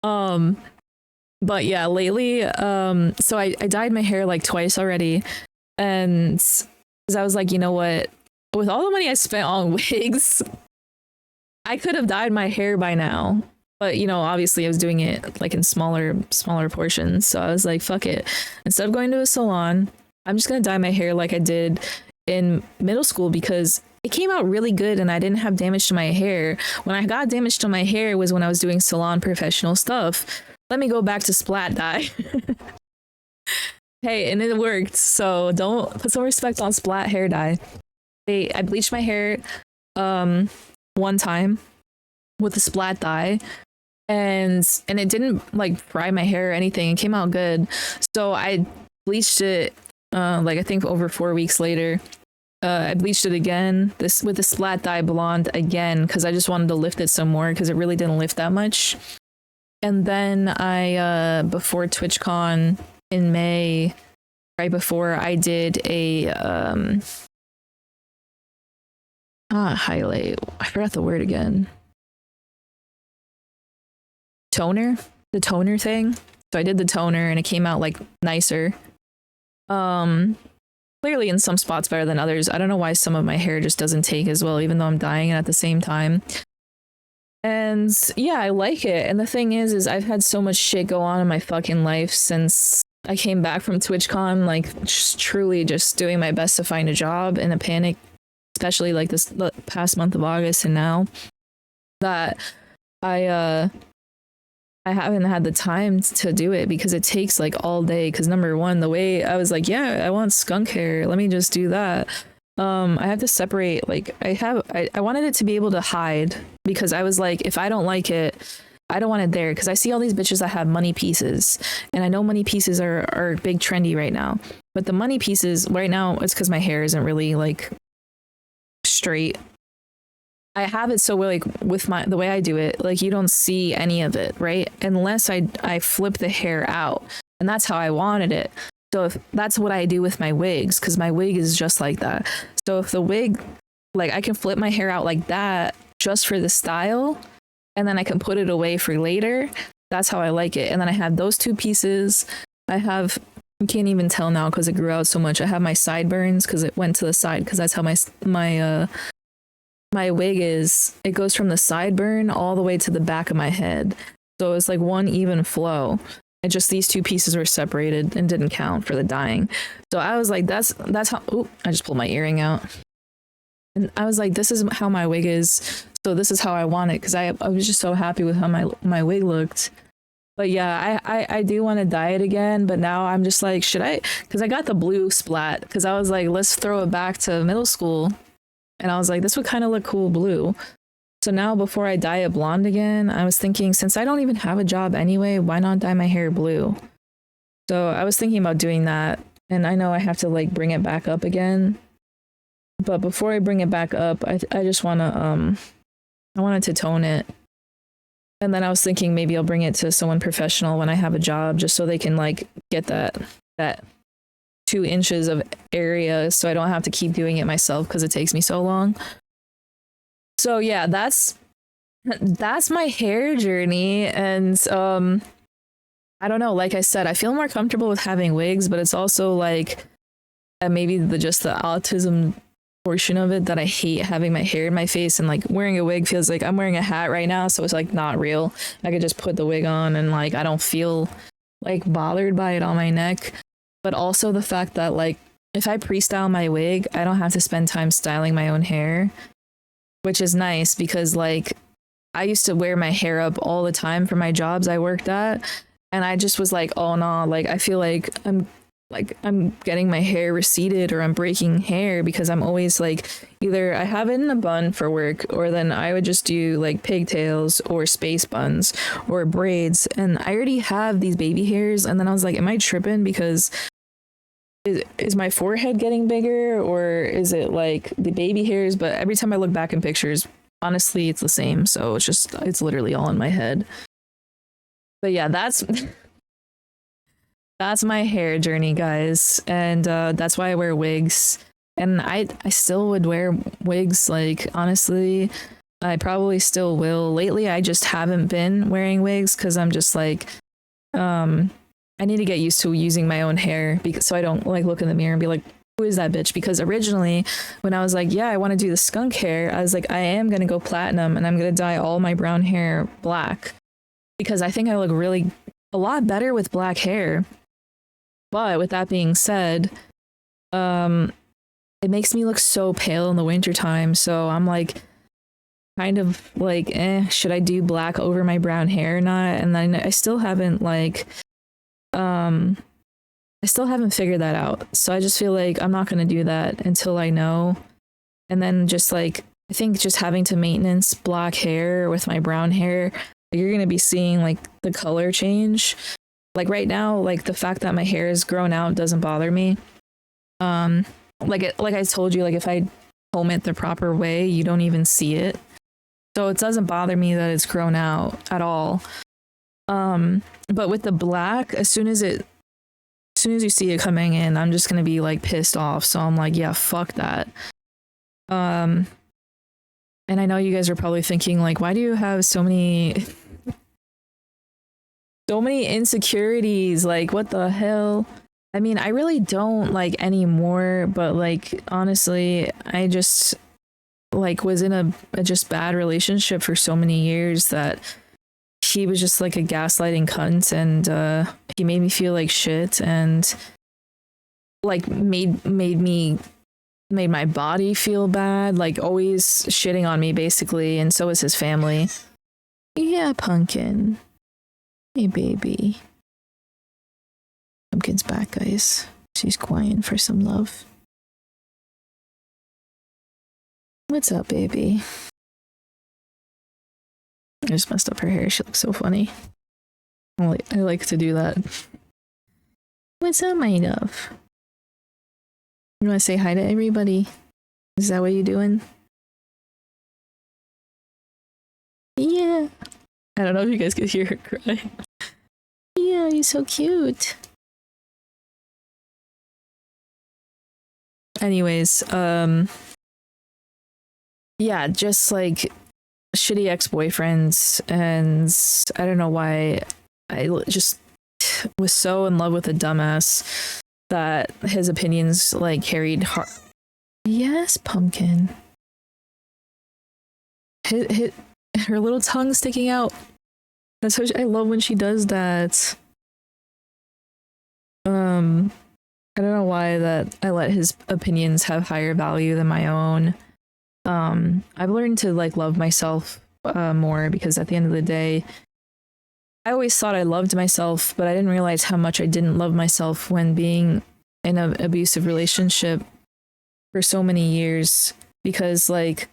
But yeah, lately, so I dyed my hair like twice already. And because I was like, you know what? With all the money I spent on wigs, I could have dyed my hair by now. But, you know, obviously I was doing it like in smaller portions. So I was like, fuck it. Instead of going to a salon, I'm just going to dye my hair like I did in middle school because it came out really good and I didn't have damage to my hair. When I got damage to my hair was when I was doing salon professional stuff. Let me go back to splat dye. Hey, and it worked. So don't put some respect on splat hair dye. I bleached my hair one time with the splat dye and it didn't like fry my hair or anything. It came out good. So I bleached it like I think over 4 weeks later. I bleached it again with the splat dye blonde again because I just wanted to lift it some more because it really didn't lift that much. And then I before TwitchCon in May, right before, I did a highlight. I forgot the word again. Toner, the toner thing. So I did the toner and it came out like nicer. Clearly in some spots better than others. I don't know why some of my hair just doesn't take as well, even though I'm dyeing it at the same time. And yeah, I like it. And the thing is I've had so much shit go on in my fucking life since I came back from TwitchCon, like just truly just doing my best to find a job in a panic, especially like this past month of August and now, that I haven't had the time to do it because it takes like all day. Because number one, the way I was like, yeah, I want skunk hair, let me just do that. I have to separate, like I wanted it to be able to hide, because I was like, if I don't like it, I don't want it there, because I see all these bitches that have money pieces, and I know money pieces are big trendy right now, but the money pieces right now, it's because my hair isn't really like straight. I have it so like with the way I do it, like you don't see any of it, right? Unless I flip the hair out, and that's how I wanted it. So if that's what I do with my wigs, because my wig is just like that. So if the wig, like I can flip my hair out like that just for the style, and then I can put it away for later. That's how I like it. And then I have those two pieces. I have, you can't even tell now because it grew out so much. I have my sideburns because it went to the side, because that's how my wig is. It goes from the sideburn all the way to the back of my head. So it's like one even flow. And just these two pieces were separated and didn't count for the dyeing. So I was like, that's how, oh, I just pulled my earring out. And I was like, this is how my wig is. So this is how I want it, because I was just so happy with how my wig looked. But yeah, I do want to dye it again, but now I'm just like, should I? Because I got the blue splat, because I was like, let's throw it back to middle school. And I was like, this would kind of look cool blue. So now before I dye it blonde again, I was thinking, since I don't even have a job anyway, why not dye my hair blue? So I was thinking about doing that. And I know I have to like bring it back up again. But before I bring it back up, I just want to, I wanted to tone it. And then I was thinking maybe I'll bring it to someone professional when I have a job, just so they can like get that 2 inches of area, so I don't have to keep doing it myself because it takes me so long. So yeah, that's my hair journey. And I don't know, like I said, I feel more comfortable with having wigs, but it's also like maybe just the autism portion of it, that I hate having my hair in my face, and like wearing a wig feels like I'm wearing a hat right now, so it's like not real. I could just put the wig on and like I don't feel like bothered by it on my neck. But also the fact that like if I pre-style my wig, I don't have to spend time styling my own hair, which is nice, because like I used to wear my hair up all the time for my jobs I worked at, and I just was like, oh no, like I feel like I'm getting my hair receded, or I'm breaking hair, because I'm always like, either I have it in a bun for work, or then I would just do like pigtails or space buns or braids, and I already have these baby hairs. And then I was like, am I tripping because is my forehead getting bigger, or is it like the baby hairs? But every time I look back in pictures, honestly, it's the same. So it's literally all in my head. But yeah, that's my hair journey, guys. And that's why I wear wigs. And I still would wear wigs, like honestly, I probably still will. Lately I just haven't been wearing wigs because I'm just like I need to get used to using my own hair, because so I don't like look in the mirror and be like, who is that bitch? Because originally when I was like, yeah, I want to do the skunk hair, I was like, I am gonna go platinum and I'm gonna dye all my brown hair black, because I think I look really a lot better with black hair. But with that being said, it makes me look so pale in the wintertime. So I'm like, kind of like, should I do black over my brown hair or not? And then I still haven't like, I still haven't figured that out. So I just feel like I'm not going to do that until I know. And then just like, I think just having to maintenance black hair with my brown hair, you're going to be seeing like the color change. Like right now, like the fact that my hair is grown out doesn't bother me. Like I told you, like if I comb it the proper way, you don't even see it. So it doesn't bother me that it's grown out at all. But with the black, as soon as you see it coming in, I'm just gonna be like pissed off. So I'm like, yeah, fuck that. And I know you guys are probably thinking, like, why do you have so many insecurities? Like, what the hell? I mean, I really don't like anymore, but like honestly, I just like was in a just bad relationship for so many years that he was just like a gaslighting cunt, and he made me feel like shit, and like made my body feel bad, like always shitting on me basically, and so is his family. Yeah, Pumpkin. Hey, baby. Pumpkin's back, guys. She's crying for some love. What's up, baby? I just messed up her hair. She looks so funny. I like to do that. What's up, my love? You want to say hi to everybody? Is that what you're doing? Yeah. I don't know if you guys could hear her cry. Yeah, you're so cute. Anyways, yeah, just like shitty ex-boyfriends, and I don't know why I just was so in love with a dumbass that his opinions like carried hard. Yes, Pumpkin. Hit her little tongue sticking out. That's how I love when she does that. I don't know why that I let his opinions have higher value than my own. I've learned to like love myself more, because at the end of the day, I always thought I loved myself, but I didn't realize how much I didn't love myself when being in an abusive relationship for so many years, because like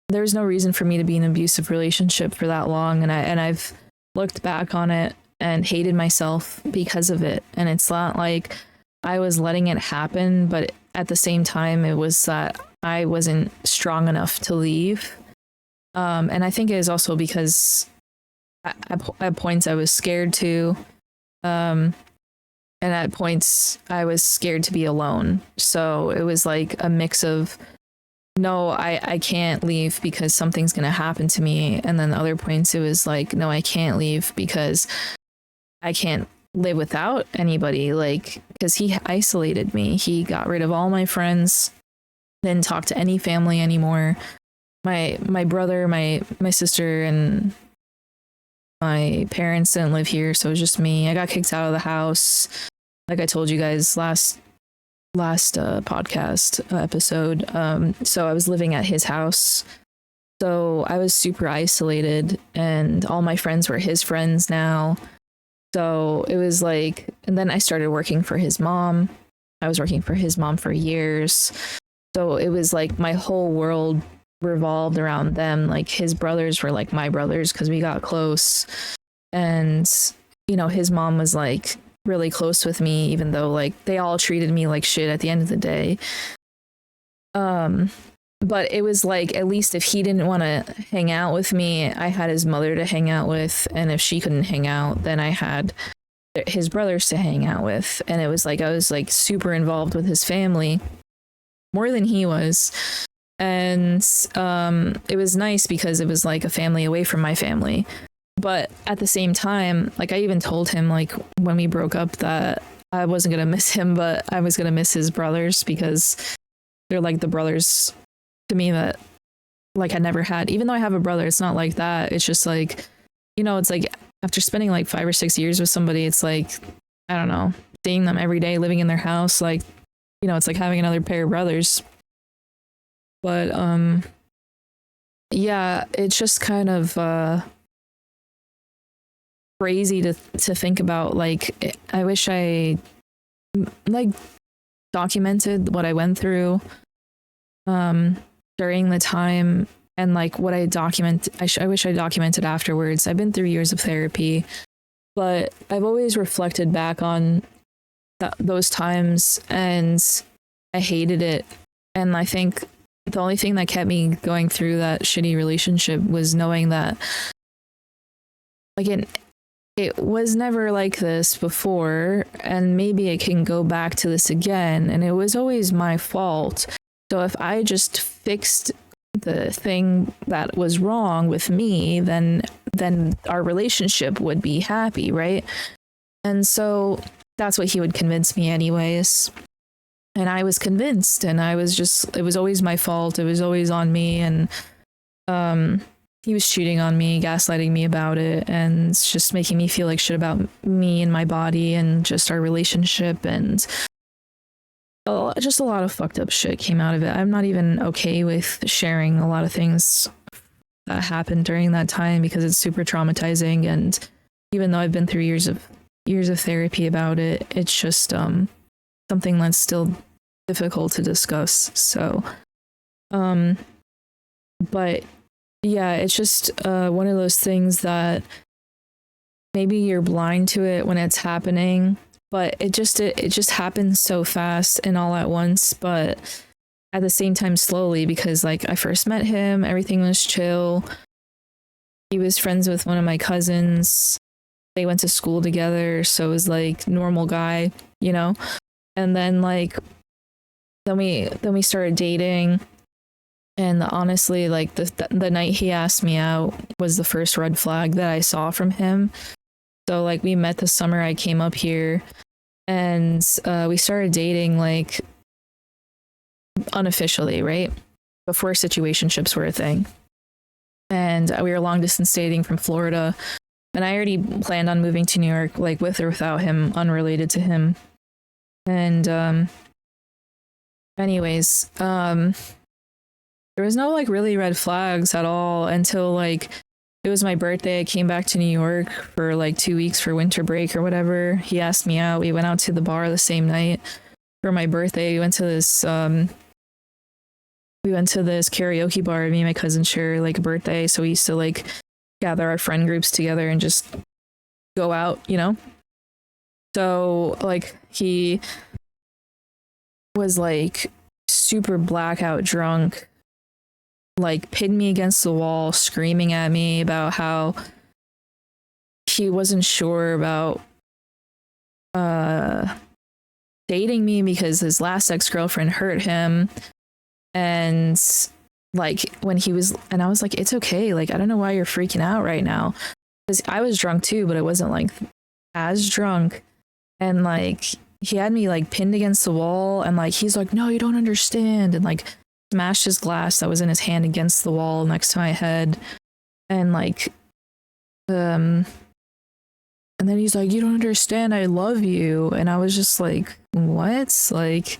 there was no reason for me to be in an abusive relationship for that long, and I've looked back on it and hated myself because of it. And it's not like I was letting it happen, but at the same time it was that I wasn't strong enough to leave. And I think it is also because at points I was scared to, and at points I was scared to be alone. So it was like a mix of, no, I can't leave because something's going to happen to me. And then the other points it was like, no, I can't leave because I can't live without anybody. Like, because he isolated me. He got rid of all my friends, didn't talk to any family anymore. My brother, my sister, and my parents didn't live here, so it was just me. I got kicked out of the house, like I told you guys last podcast episode. So I was living at his house, so I was super isolated, and all my friends were his friends now. So it was like, and then I started working for his mom. I was working for his mom for years, so it was like my whole world revolved around them. Like his brothers were like my brothers because we got close, and you know, his mom was like really close with me, even though like they all treated me like shit at the end of the day. But it was like, at least if he didn't want to hang out with me, I had his mother to hang out with, and if she couldn't hang out, then I had his brothers to hang out with. And it was like I was like super involved with his family, more than he was. And it was nice because it was like a family away from my family. But at the same time, like I even told him like when we broke up that I wasn't gonna miss him, but I was gonna miss his brothers, because they're like the brothers to me that like I never had. Even though I have a brother, it's not like that. It's just like, you know, it's like after spending like 5 or 6 years with somebody, it's like, I don't know, seeing them every day, living in their house, like, you know, it's like having another pair of brothers. But yeah, it's just kind of crazy to think about. Like I wish I like documented what I went through during the time, and like what I document. I wish I documented afterwards. I've been through years of therapy, but I've always reflected back on those times, and I hated it. And I think the only thing that kept me going through that shitty relationship was knowing that like it was never like this before, and maybe it can go back to this again, and it was always my fault. So if I just fixed the thing that was wrong with me, then our relationship would be happy, right? And so that's what he would convince me anyways. And I was convinced, and I was just, it was always my fault. It was always on me. And he was cheating on me, gaslighting me about it, and just making me feel like shit about me and my body and just our relationship. And just a lot of fucked up shit came out of it. I'm not even okay with sharing a lot of things that happened during that time because it's super traumatizing. And even though I've been through years of therapy about it, it's just something that's still difficult to discuss. So but yeah, it's just one of those things that maybe you're blind to it when it's happening, but it just happens so fast and all at once, but at the same time slowly, because like I first met him, everything was chill. He was friends with one of my cousins. They went to school together, so it was like normal guy, you know? And then like then we started dating. And honestly, like the night he asked me out was the first red flag that I saw from him. So like we met the summer I came up here, and we started dating like unofficially, right? Before situationships were a thing. And we were long distance dating from Florida. And I already planned on moving to New York, like with or without him, unrelated to him. And anyways, there was no like really red flags at all until like it was my birthday. I came back to New York for like 2 weeks for winter break or whatever. He asked me out. We went out to the bar the same night for my birthday. We went to this karaoke bar. Me and my cousin share like a birthday, so we used to like gather our friend groups together and just go out, you know? So like he was like super blackout drunk, like pinned me against the wall, screaming at me about how he wasn't sure about dating me because his last ex-girlfriend hurt him. And like when he was, and I was like, it's okay, like I don't know why you're freaking out right now, because I was drunk too, but it wasn't like as drunk. And like he had me like pinned against the wall, and like he's like, no, you don't understand, and like smashed his glass that was in his hand against the wall next to my head. And like and then he's like, you don't understand, I love you. And I was just like, what? Like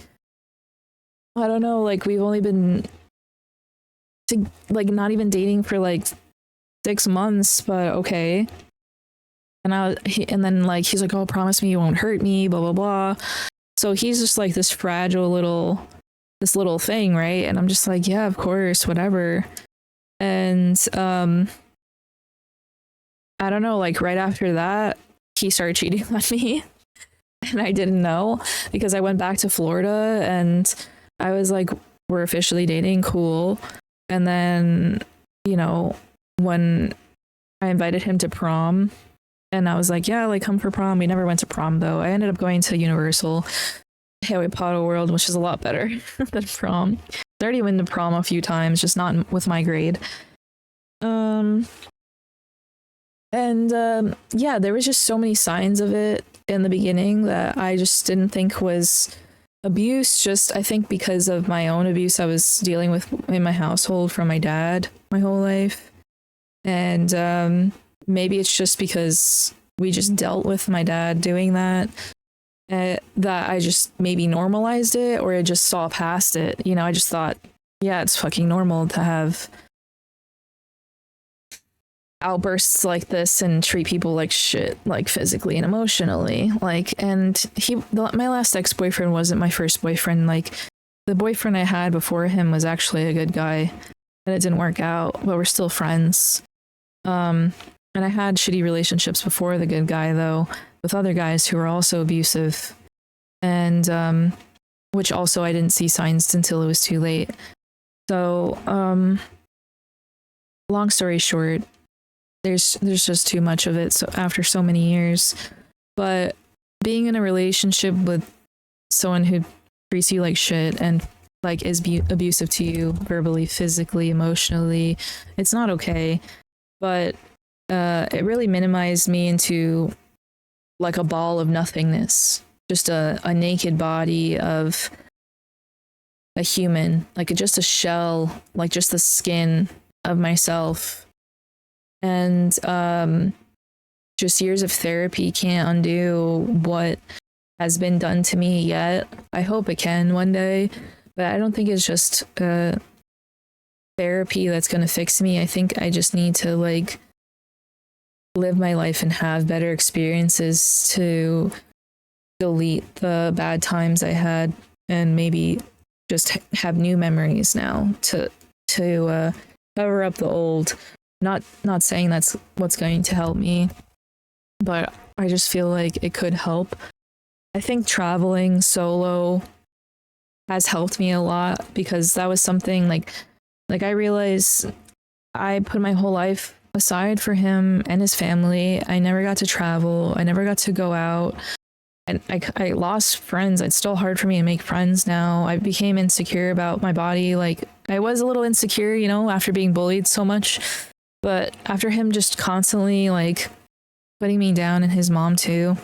I don't know, like we've only been like not even dating for like 6 months, but okay. And then like he's like, oh, promise me you won't hurt me, blah blah blah. So he's just like this fragile little thing, right? And I'm just like, yeah, of course, whatever. And I don't know, like right after that he started cheating on me. And I didn't know, because I went back to Florida and I was like, we're officially dating, cool. And then, you know, when I invited him to prom, and I was like, yeah, like come for prom. We never went to prom though. I ended up going to Universal Harry Potter World, which is a lot better than prom. I already went to prom a few times, just not with my grade. Yeah, there was just so many signs of it in the beginning that I just didn't think was abuse. Just I think because of my own abuse I was dealing with in my household from my dad my whole life. And maybe it's just because we just dealt with my dad doing that, that I just maybe normalized it, or I just saw past it. You know, I just thought, yeah, it's fucking normal to have outbursts like this and treat people like shit, like physically and emotionally. Like, and my last ex-boyfriend wasn't my first boyfriend. Like, the boyfriend I had before him was actually a good guy, and it didn't work out, but we're still friends. And I had shitty relationships before the good guy, though, with other guys who were also abusive, and which also I didn't see signs until it was too late. So, long story short, there's just too much of it. So after so many years, but being in a relationship with someone who treats you like shit and like is abusive to you verbally, physically, emotionally, it's not okay. But it really minimized me into like a ball of nothingness, just a naked body of a human, like just a shell, like just the skin of myself. And just years of therapy can't undo what has been done to me yet. I hope it can one day, but I don't think it's just therapy that's going to fix me. I think I just need to like live my life and have better experiences to delete the bad times I had and maybe just have new memories now to cover up the old. Not saying that's what's going to help me, but I just feel like it could help. I think traveling solo has helped me a lot because that was something like I realized I put my whole life aside for him and his family. I never got to travel. I never got to go out. And I lost friends. It's still hard for me to make friends now. I became insecure about my body. Like I was a little insecure, you know, after being bullied so much. But after him just constantly like putting me down, and his mom too,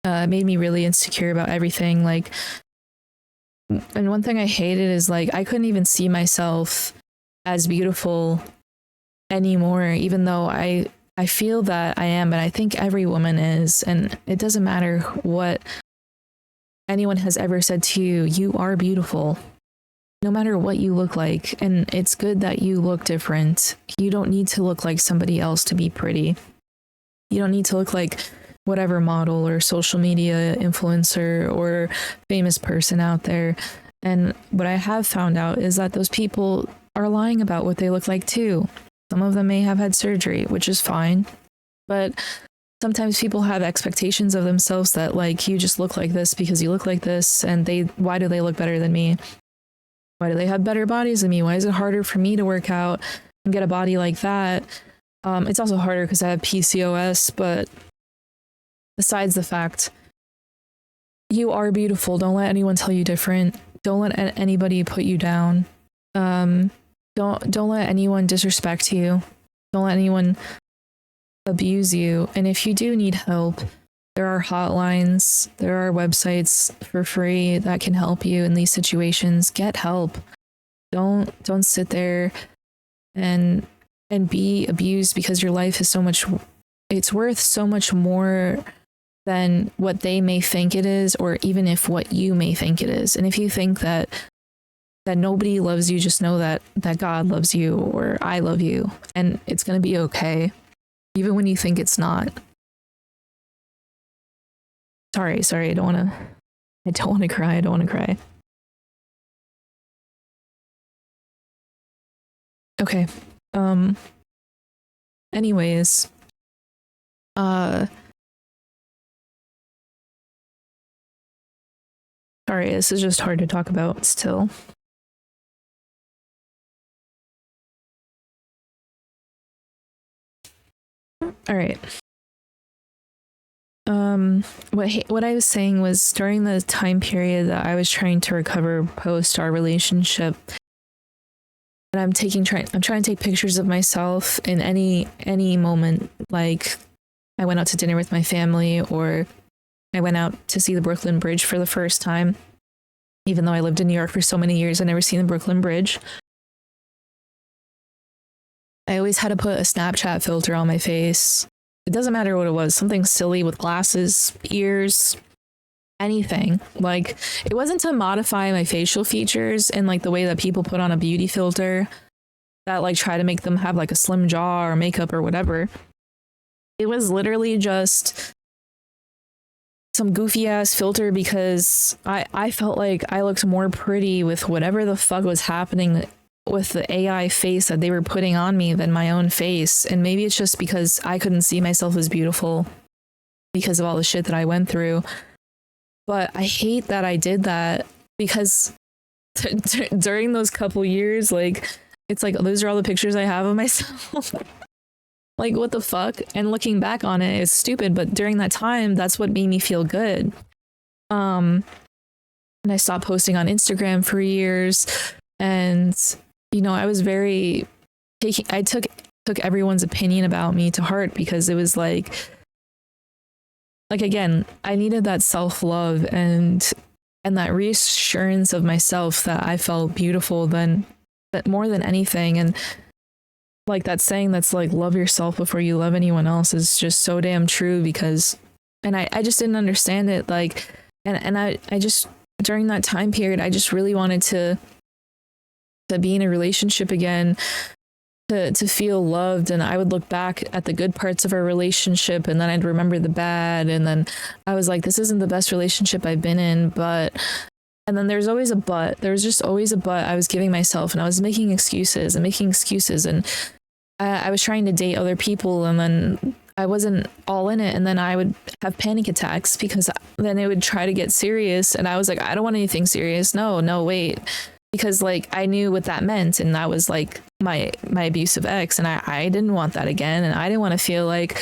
made me really insecure about everything. Like, and one thing I hated is like I couldn't even see myself as beautiful anymore, even though I feel that I am, but I think every woman is, and it doesn't matter what anyone has ever said to you, you are beautiful. No matter what you look like, and it's good that you look different. You don't need to look like somebody else to be pretty. You don't need to look like whatever model or social media influencer or famous person out there. And what I have found out is that those people are lying about what they look like too. Some of them may have had surgery, which is fine. But sometimes people have expectations of themselves that like, you just look like this because you look like this, and why do they look better than me? Why do they have better bodies than me? Why is it harder for me to work out and get a body like that? It's also harder because I have PCOS, but besides the fact, you are beautiful. Don't let anyone tell you different. Don't let anybody put you down. Don't let anyone disrespect you. Don't let anyone abuse you. And if you do need help, there are hotlines, there are websites for free that can help you in these situations. Get help. Don't sit there and be abused because your life is it's worth so much more than what they may think it is, or even if what you may think it is. And if you think that nobody loves you, just know that God loves you, or I love you, and it's going to be okay, even when you think it's not. Sorry, I don't want to cry. Okay. Anyways, sorry, this is just hard to talk about still. All right. What I was saying was during the time period that I was trying to recover post our relationship, and I'm trying to take pictures of myself in any moment. Like I went out to dinner with my family, or I went out to see the Brooklyn Bridge for the first time. Even though I lived in New York for so many years, I'd never seen the Brooklyn Bridge. I always had to put a Snapchat filter on my face. It doesn't matter what it was, something silly with glasses, ears, anything. Like, it wasn't to modify my facial features in like the way that people put on a beauty filter that like try to make them have like a slim jaw or makeup or whatever. It was literally just some goofy ass filter because I felt like I looked more pretty with whatever the fuck was happening with the AI face that they were putting on me than my own face. And maybe it's just because I couldn't see myself as beautiful because of all the shit that I went through. But I hate that I did that because during those couple years, like, it's like, those are all the pictures I have of myself. Like, what the fuck? And looking back on it is stupid, but during that time, that's what made me feel good. and I stopped posting on Instagram for years. And, you know, I was very I took everyone's opinion about me to heart, because it was like again, I needed that self-love and that reassurance of myself that I felt beautiful that more than anything. And like that saying that's like, love yourself before you love anyone else, is just so damn true. Because and I just didn't understand it, like, and I just, during that time period, I just really wanted to be in a relationship again, to feel loved. And I would look back at the good parts of our relationship, and then I'd remember the bad, and then I was like, this isn't the best relationship I've been in. And then there's always a but. There was just always a but I was giving myself, and I was making excuses, and I was trying to date other people, and then I wasn't all in it, and then I would have panic attacks, because then it would try to get serious, and I was like, I don't want anything serious. No, wait. Because like I knew what that meant, and that was like my abusive ex, and I didn't want that again, and I didn't want to feel like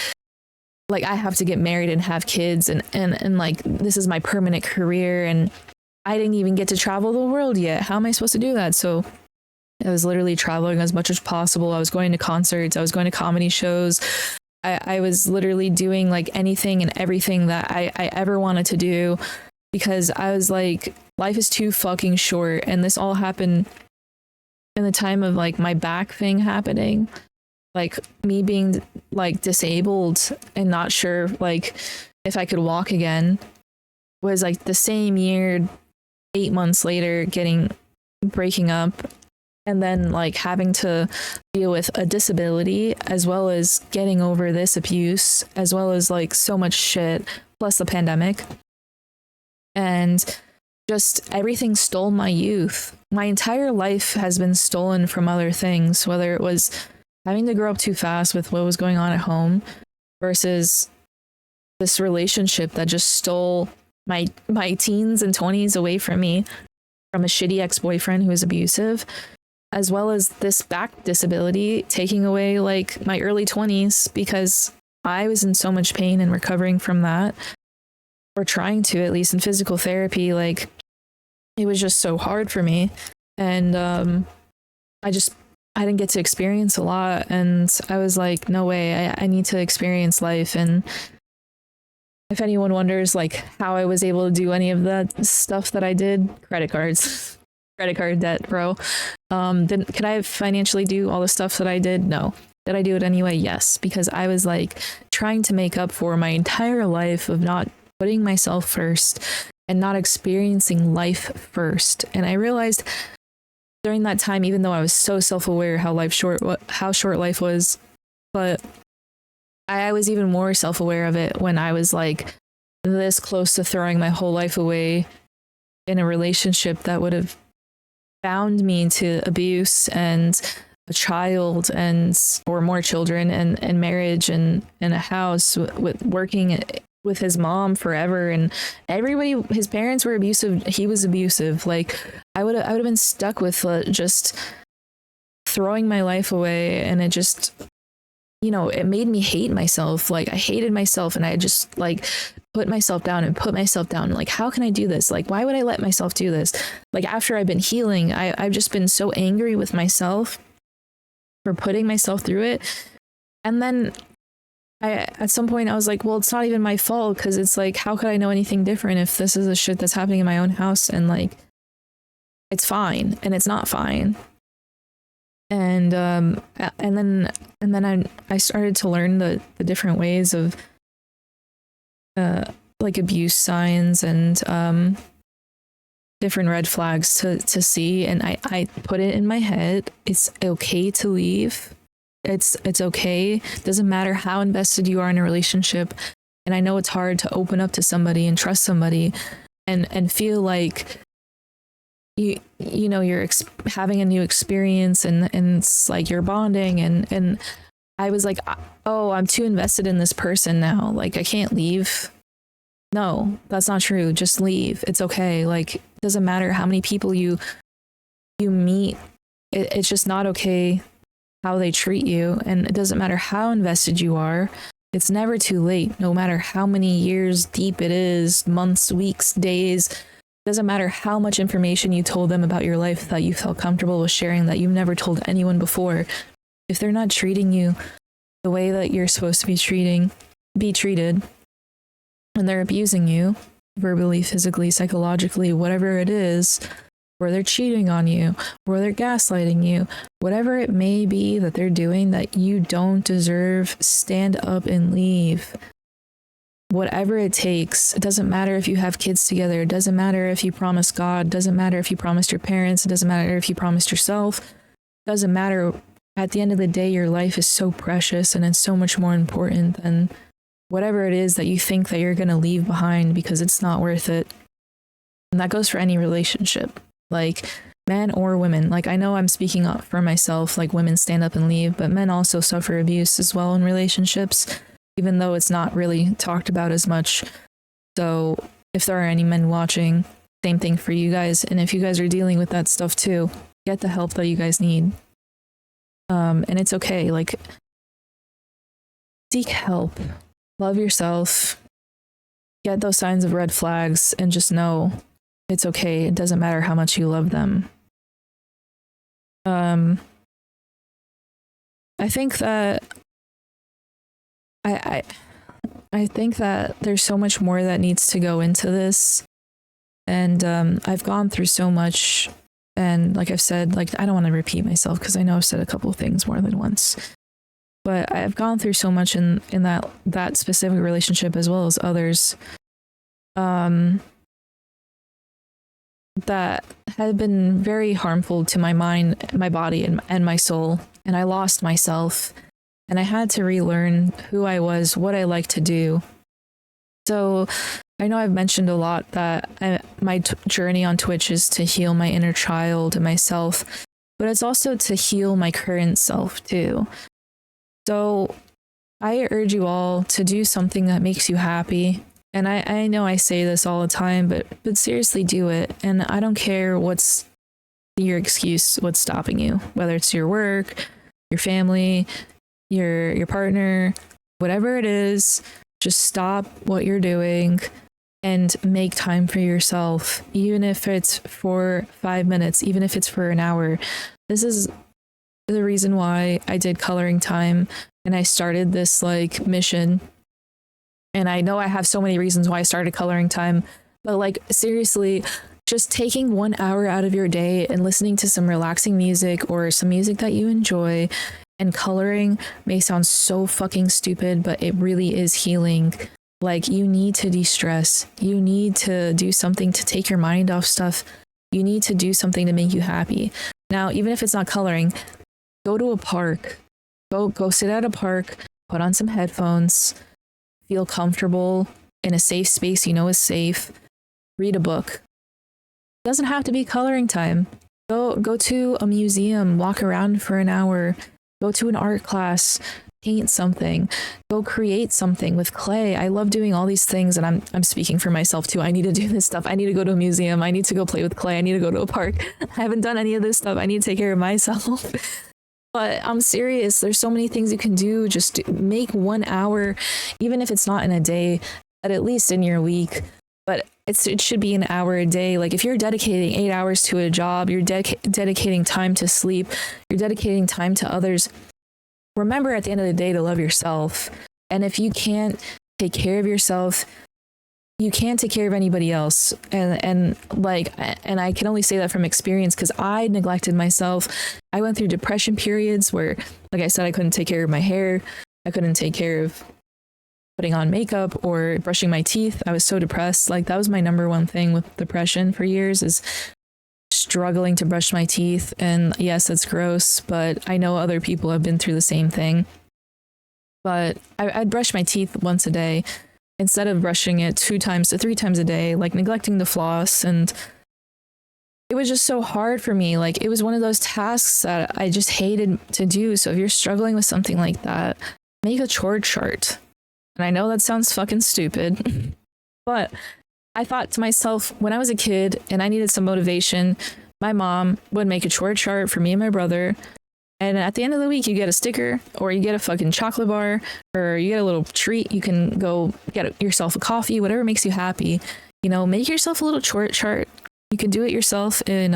I have to get married and have kids, and like this is my permanent career, and I didn't even get to travel the world yet. How am I supposed to do that? So I was literally traveling as much as possible. I was going to concerts, I was going to comedy shows. I was literally doing like anything and everything that I ever wanted to do, because I was like, life is too fucking short. And this all happened in the time of like my back thing happening, like me being like disabled and not sure like if I could walk again, was like the same year, 8 months later, breaking up, and then like having to deal with a disability, as well as getting over this abuse, as well as like so much shit, plus the pandemic. And just everything stole my youth. My entire life has been stolen from other things, whether it was having to grow up too fast with what was going on at home, versus this relationship that just stole my teens and 20s away from me, from a shitty ex-boyfriend who was abusive, as well as this back disability taking away like my early 20s, because I was in so much pain and recovering from that, or trying to, at least in physical therapy. Like it was just so hard for me, and I didn't get to experience a lot, and I was like, no way, I need to experience life. And if anyone wonders like how I was able to do any of that stuff that I did, credit card debt, bro. Could I financially do all the stuff that I did? No. Did I do it anyway? Yes, because I was like trying to make up for my entire life of not putting myself first and not experiencing life first. And I realized during that time, even though I was so self-aware how short life was, but I was even more self-aware of it when I was like this close to throwing my whole life away in a relationship that would have bound me to abuse and a child or more children and marriage and a house, with working with his mom forever, and everybody, his parents were abusive, he was abusive. Like I would have been stuck with just throwing my life away, and it just, you know, it made me hate myself. Like I hated myself, and I just like put myself down. Like, how can I do this? Like, why would I let myself do this? Like after I've been healing, I've just been so angry with myself for putting myself through it. And then at some point I was like, well, it's not even my fault, because it's like, how could I know anything different if this is the shit that's happening in my own house, and like it's fine and it's not fine. And then I started to learn the different ways of like abuse signs and different red flags to see, and I put it in my head, it's okay to leave. It's okay. Doesn't matter how invested you are in a relationship. And I know it's hard to open up to somebody and trust somebody and feel like you know you're having a new experience, and it's like you're bonding, and I was like, oh, I'm too invested in this person now, like I can't leave. No, that's not true. Just leave. It's okay. Like it doesn't matter how many people you meet. It's just not okay how they treat you, and it doesn't matter how invested you are. It's never too late, no matter how many years deep it is, months, weeks, days. Doesn't matter how much information you told them about your life that you felt comfortable with sharing that you've never told anyone before. If they're not treating you the way that you're supposed to be treated, and they're abusing you verbally, physically, psychologically, whatever it is, or they're cheating on you, or they're gaslighting you, whatever it may be that they're doing that you don't deserve, stand up and leave. Whatever it takes. It doesn't matter if you have kids together. It doesn't matter if you promised God. It doesn't matter if you promised your parents. It doesn't matter if you promised yourself. It doesn't matter. At the end of the day, your life is so precious and it's so much more important than whatever it is that you think that you're going to leave behind, because it's not worth it. And that goes for any relationship, like men or women. Like, I know I'm speaking up for myself, like women stand up and leave, but men also suffer abuse as well in relationships, even though it's not really talked about as much. So if there are any men watching, same thing for you guys. And if you guys are dealing with that stuff too, get the help that you guys need. And it's okay. Like, seek help, love yourself, get those signs of red flags, and just know it's okay. It doesn't matter how much you love them. I think that I think that there's so much more that needs to go into this, and I've gone through so much, and like I've said, like, I don't want to repeat myself because I know I've said a couple of things more than once, but I've gone through so much in that specific relationship as well as others that have been very harmful to my mind, my body, and my soul, and I lost myself. And I had to relearn who I was, what I like to do. So I know I've mentioned a lot that my journey on Twitch is to heal my inner child and myself, but it's also to heal my current self too. So I urge you all to do something that makes you happy. And I know I say this all the time, but seriously do it. And I don't care what's your excuse, what's stopping you, whether it's your work, your family, your partner, whatever it is. Just stop what you're doing and make time for yourself, even if it's for 5 minutes, even if it's for an hour. This is the reason why I did coloring time and I started this like mission. And I know I have so many reasons why I started coloring time, but like, seriously, just taking 1 hour out of your day and listening to some relaxing music or some music that you enjoy and coloring may sound so fucking stupid, but it really is healing. Like, you need to de-stress. You need to do something to take your mind off stuff. You need to do something to make you happy. Now, even if it's not coloring, go to a park. Go sit at a park, put on some headphones, feel comfortable in a safe space you know is safe. Read a book. It doesn't have to be coloring time. Go to a museum, walk around for an hour. Go to an art class, paint something, go create something with clay. I love doing all these things, and I'm speaking for myself too. I need to do this stuff. I need to go to a museum. I need to go play with clay. I need to go to a park. I haven't done any of this stuff. I need to take care of myself. But I'm serious. There's so many things you can do. Just make 1 hour, even if it's not in a day, but at least in your week. But it should be an hour a day. Like, if you're dedicating 8 hours to a job, you're dedicating time to sleep, you're dedicating time to others. Remember at the end of the day to love yourself. And if you can't take care of yourself, you can't take care of anybody else. And I can only say that from experience because I neglected myself. I went through depression periods where, like I said, I couldn't take care of my hair. I couldn't take care of putting on makeup or brushing my teeth. I was so depressed. Like, that was my number one thing with depression for years, is struggling to brush my teeth. And yes, it's gross, but I know other people have been through the same thing. But I'd brush my teeth once a day instead of brushing it 2 times to 3 times a day, like neglecting the floss. And it was just so hard for me. Like, it was one of those tasks that I just hated to do. So if you're struggling with something like that, make a chore chart. And I know that sounds fucking stupid, but I thought to myself, when I was a kid and I needed some motivation, my mom would make a chore chart for me and my brother. And at the end of the week, you get a sticker, or you get a fucking chocolate bar, or you get a little treat. You can go get yourself a coffee, whatever makes you happy. you know, make yourself a little chart. You can do it yourself in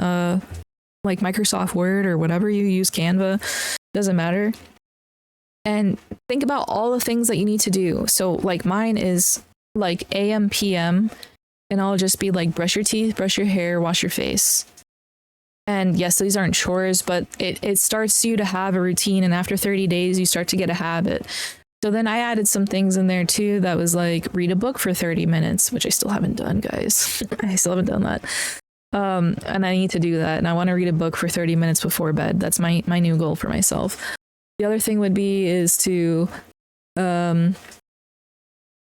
like Microsoft Word or whatever you use, Canva, doesn't matter. And think about all the things that you need to do. So like mine is like AM, PM, and I'll just be like brush your teeth, brush your hair, wash your face. And yes, these aren't chores, but it starts you to have a routine. And after 30 days, you start to get a habit. So then I added some things in there too that was like read a book for 30 minutes, which I still haven't done, guys. I still haven't done that. And I need to do that. And I want to read a book for 30 minutes before bed. That's my new goal for myself. The other thing would be is to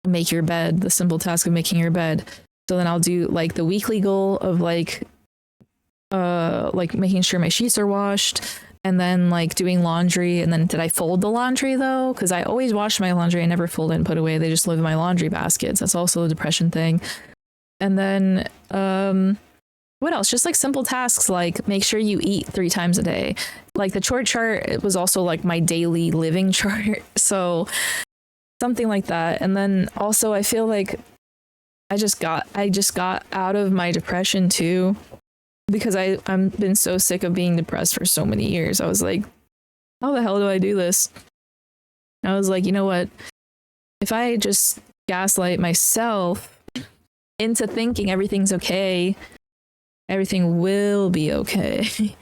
make your bed, the simple task of making your bed. So then I'll do like the weekly goal of like making sure my sheets are washed, and then like doing laundry. And then did I fold the laundry though? Because I always wash my laundry. I never fold it and put it away. They just live in my laundry baskets. That's also a depression thing. And then what else? Just like simple tasks like make sure you eat 3 times a day. Like the chore chart, it was also like my daily living chart. So something like that. And then also I feel like I just got out of my depression too, because I've been so sick of being depressed for so many years. I was like, how the hell do I do this? I was like, you know what? If I just gaslight myself into thinking everything's okay, everything will be okay.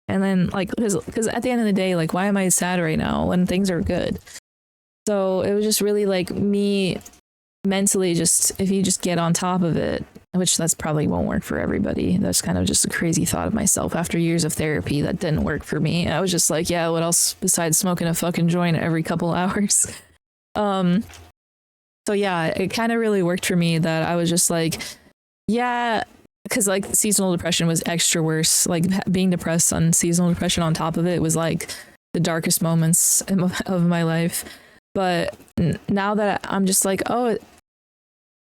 And then like, because at the end of the day, like, why am I sad right now when things are good? So it was just really like me mentally, just if you just get on top of it, which that's probably won't work for everybody. That's kind of just a crazy thought of myself after years of therapy that didn't work for me. I was just like, yeah, what else besides smoking a fucking joint every couple hours? So yeah, it kind of really worked for me that I was just like, yeah, because like seasonal depression was extra worse. Like being depressed on seasonal depression on top of it was like the darkest moments of my life. But now that I'm just like, oh,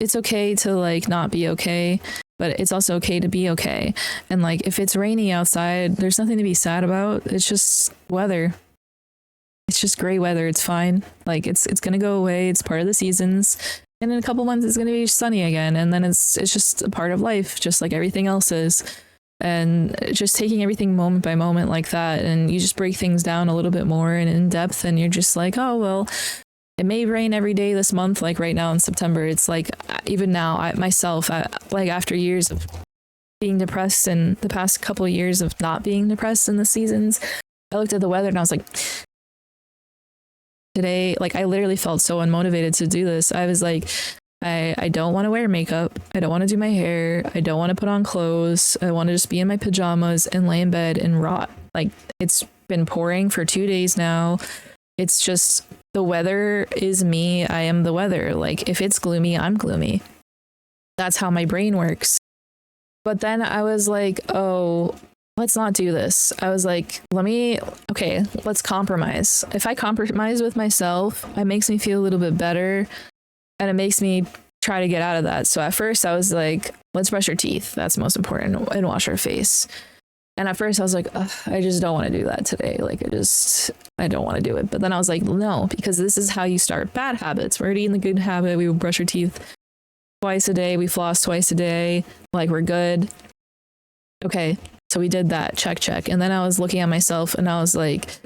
it's okay to like not be okay, but it's also okay to be okay. And like if it's rainy outside, there's nothing to be sad about. It's just weather. It's just gray weather. It's fine. Like it's gonna go away. It's part of the seasons. And in a couple months it's gonna be sunny again. And then it's just a part of life, just like everything else is. And just taking everything moment by moment like that, and you just break things down a little bit more and in depth, and you're just like, oh well, it may rain every day this month. Like right now in September, it's like even now like after years of being depressed and the past couple of years of not being depressed in the seasons, I looked at the weather and I was like, today, like I literally felt so unmotivated to do this. I was like, I don't want to wear makeup. I don't want to do my hair. I don't want to put on clothes. I want to just be in my pajamas and lay in bed and rot. Like it's been pouring for 2 days now. It's just the weather is me. I am the weather. Like if it's gloomy, I'm gloomy. That's how my brain works. But then I was like, oh, let's not do this. I was like, let's compromise. If I compromise with myself, it makes me feel a little bit better. And it makes me try to get out of that. So at first I was like, let's brush our teeth. That's most important. And wash our face. And at first I was like, I just don't want to do that today. Like I don't want to do it. But then I was like, no, because this is how you start bad habits. We're already in the good habit. We would brush our teeth twice a day. We floss twice a day. Like we're good. Okay. So we did that. Check. And then I was looking at myself and I was like,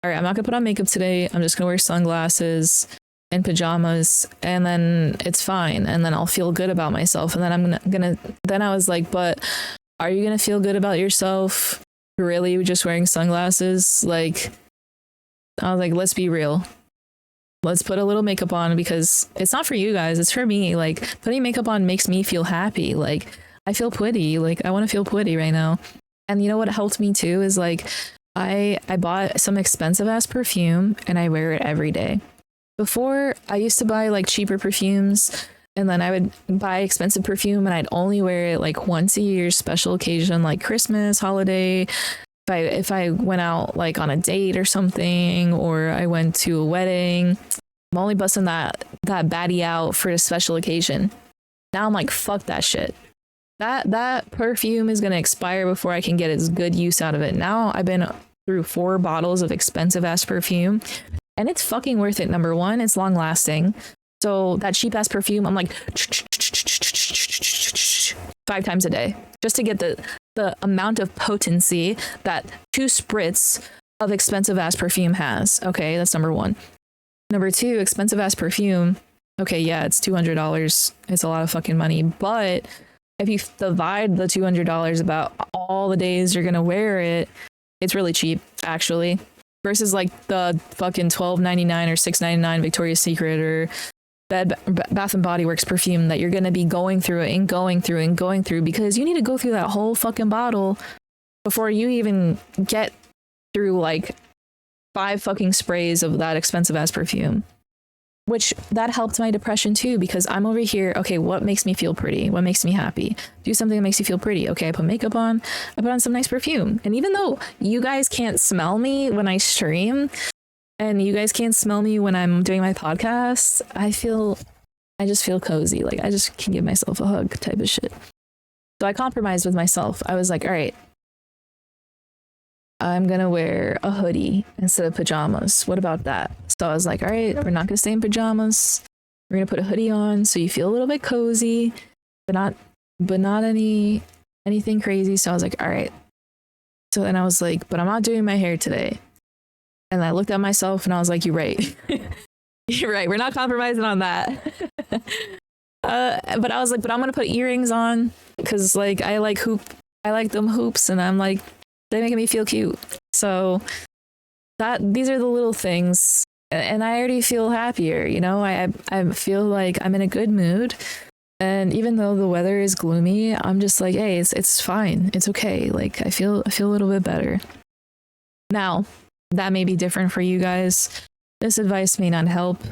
all right, I'm not gonna put on makeup today. I'm just gonna wear sunglasses and pajamas, and then it's fine, and then I'll feel good about myself. And then then I was like, but are you gonna feel good about yourself really just wearing sunglasses? Like I was like, let's be real, let's put a little makeup on, because it's not for you guys, it's for me. Like putting makeup on makes me feel happy. Like I feel pretty. Like I want to feel pretty right now. And you know what helped me too is like I bought some expensive ass perfume and I wear it every day. Before, I used to buy like cheaper perfumes, and then I would buy expensive perfume and I'd only wear it like once a year, special occasion like Christmas, holiday. If I went out like on a date or something, or I went to a wedding, I'm only busting that baddie out for a special occasion. Now I'm like, fuck that shit. That perfume is gonna expire before I can get as good use out of it. Now I've been through 4 bottles of expensive ass perfume. And it's fucking worth it. Number one, it's long lasting. So that cheap ass perfume, I'm like, 5 times a day just to get the amount of potency that 2 spritz of expensive ass perfume has. Okay, that's number 1. Number 2, expensive ass perfume. Okay, yeah, it's $200. It's a lot of fucking money, but if you divide the $200 about all the days you're gonna wear it, it's really cheap actually. Versus like the fucking $12.99 or $6.99 Victoria's Secret or Bath and Body Works perfume that you're gonna be going through it and going through and going through, because you need to go through that whole fucking bottle before you even get through like 5 fucking sprays of that expensive ass perfume. Which that helped my depression too, because I'm over here, okay, what makes me feel pretty? What makes me happy? Do something that makes you feel pretty. Okay, I put makeup on, I put on some nice perfume. And even though you guys can't smell me when I stream, and you guys can't smell me when I'm doing my podcast, I just feel cozy. Like I just can give myself a hug type of shit. So I compromised with myself. I was like, all right, I'm gonna wear a hoodie instead of pajamas. What about that? So I was like, all right, we're not gonna stay in pajamas. We're gonna put a hoodie on so you feel a little bit cozy, but not anything crazy. So I was like, all right. So then I was like, but I'm not doing my hair today. And I looked at myself and I was like, you're right. You're right. We're not compromising on that. But I was like, but I'm gonna put earrings on because like I like them hoops, and I'm like, they're making me feel cute. So these are the little things, and I already feel happier. You know, I feel like I'm in a good mood, and even though the weather is gloomy, I'm just like, hey, it's fine, it's okay. Like I feel a little bit better. Now that may be different for you guys. This advice may not help,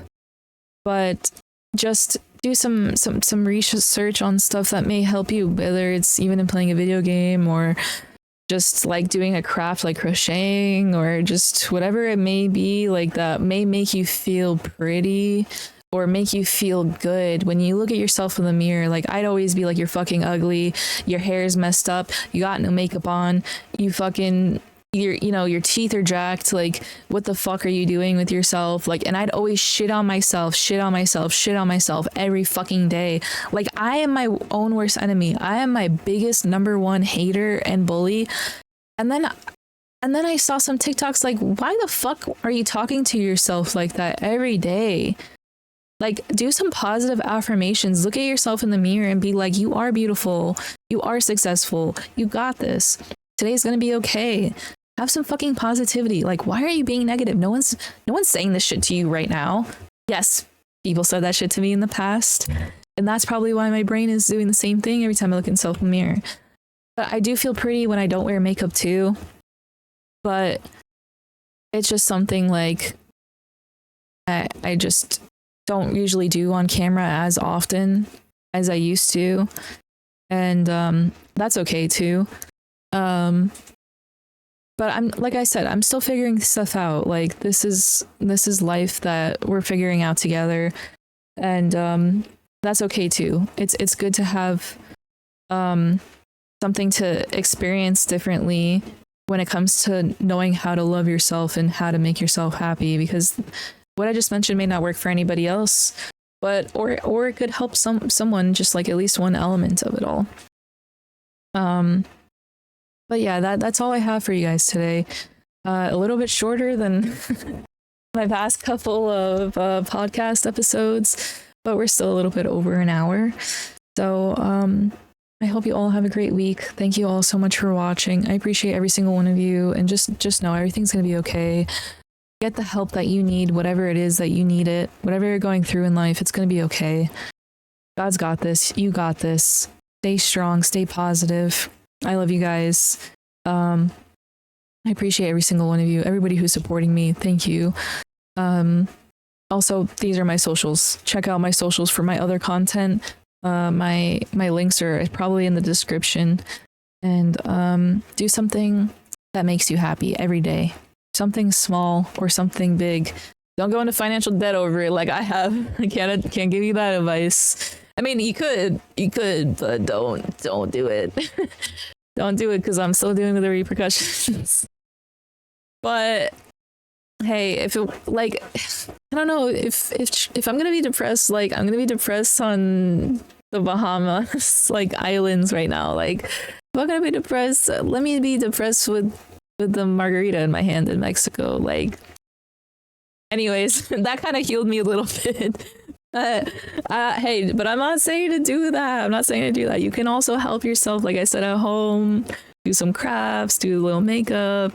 but just do some research on stuff that may help you, whether it's even in playing a video game or just like doing a craft like crocheting or just whatever it may be, like that may make you feel pretty or make you feel good when you look at yourself in the mirror. Like I'd always be like, you're fucking ugly, your hair's messed up, you got no makeup on, your teeth are jacked, like what the fuck are you doing with yourself? Like, and I'd always shit on myself every fucking day. Like I am my own worst enemy. I am my biggest number 1 hater and bully. And then I saw some TikToks like, why the fuck are you talking to yourself like that every day? Like, do some positive affirmations. Look at yourself in the mirror and be like, you are beautiful, you are successful, you got this, today's gonna be okay. Have some fucking positivity. Like, why are you being negative? No one's saying this shit to you right now. Yes, people said that shit to me in the past, and that's probably why my brain is doing the same thing every time I look in self in the mirror. But I do feel pretty when I don't wear makeup too. But it's just something like I just don't usually do on camera as often as I used to, and that's okay too. But I'm, like I said, I'm still figuring stuff out. Like this is life that we're figuring out together, and that's okay too. It's good to have something to experience differently when it comes to knowing how to love yourself and how to make yourself happy, because what I just mentioned may not work for anybody else, but or it could help someone, just like at least one element of it all. But yeah, that's all I have for you guys today. A little bit shorter than my past couple of podcast episodes, but we're still a little bit over an hour. So I hope you all have a great week. Thank you all so much for watching. I appreciate every single one of you, and just know everything's gonna be okay. Get the help that you need, whatever it is that you need it, whatever you're going through in life, it's gonna be okay. God's got this. You got this. Stay strong, stay positive. I love you guys. I appreciate every single one of you, everybody who's supporting me. Thank you. Also, these are my socials. Check out my socials for my other content. My links are probably in the description. And do something that makes you happy every day. Something small or something big. Don't go into financial debt over it like I have. I can't give you that advice. I mean, you could, but don't do it. Don't do it, because I'm still dealing with the repercussions. But hey, if it, like, I don't know, if I'm gonna be depressed, like I'm gonna be depressed on the Bahamas, like islands right now. Like, if I'm gonna be depressed, let me be depressed with the margarita in my hand in Mexico. Like, anyways, that kind of healed me a little bit. Hey, but I'm not saying to do that. I'm not saying to do that. You can also help yourself, like I said, at home. Do some crafts, do a little makeup,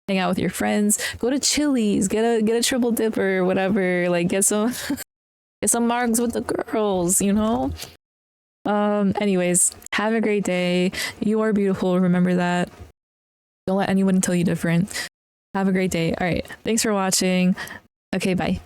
hang out with your friends, go to Chili's, get a triple dipper, whatever. Like get some margs with the girls, you know. Anyways, have a great day. You are beautiful. Remember that. Don't let anyone tell you different. Have a great day. All right. Thanks for watching. Okay, bye.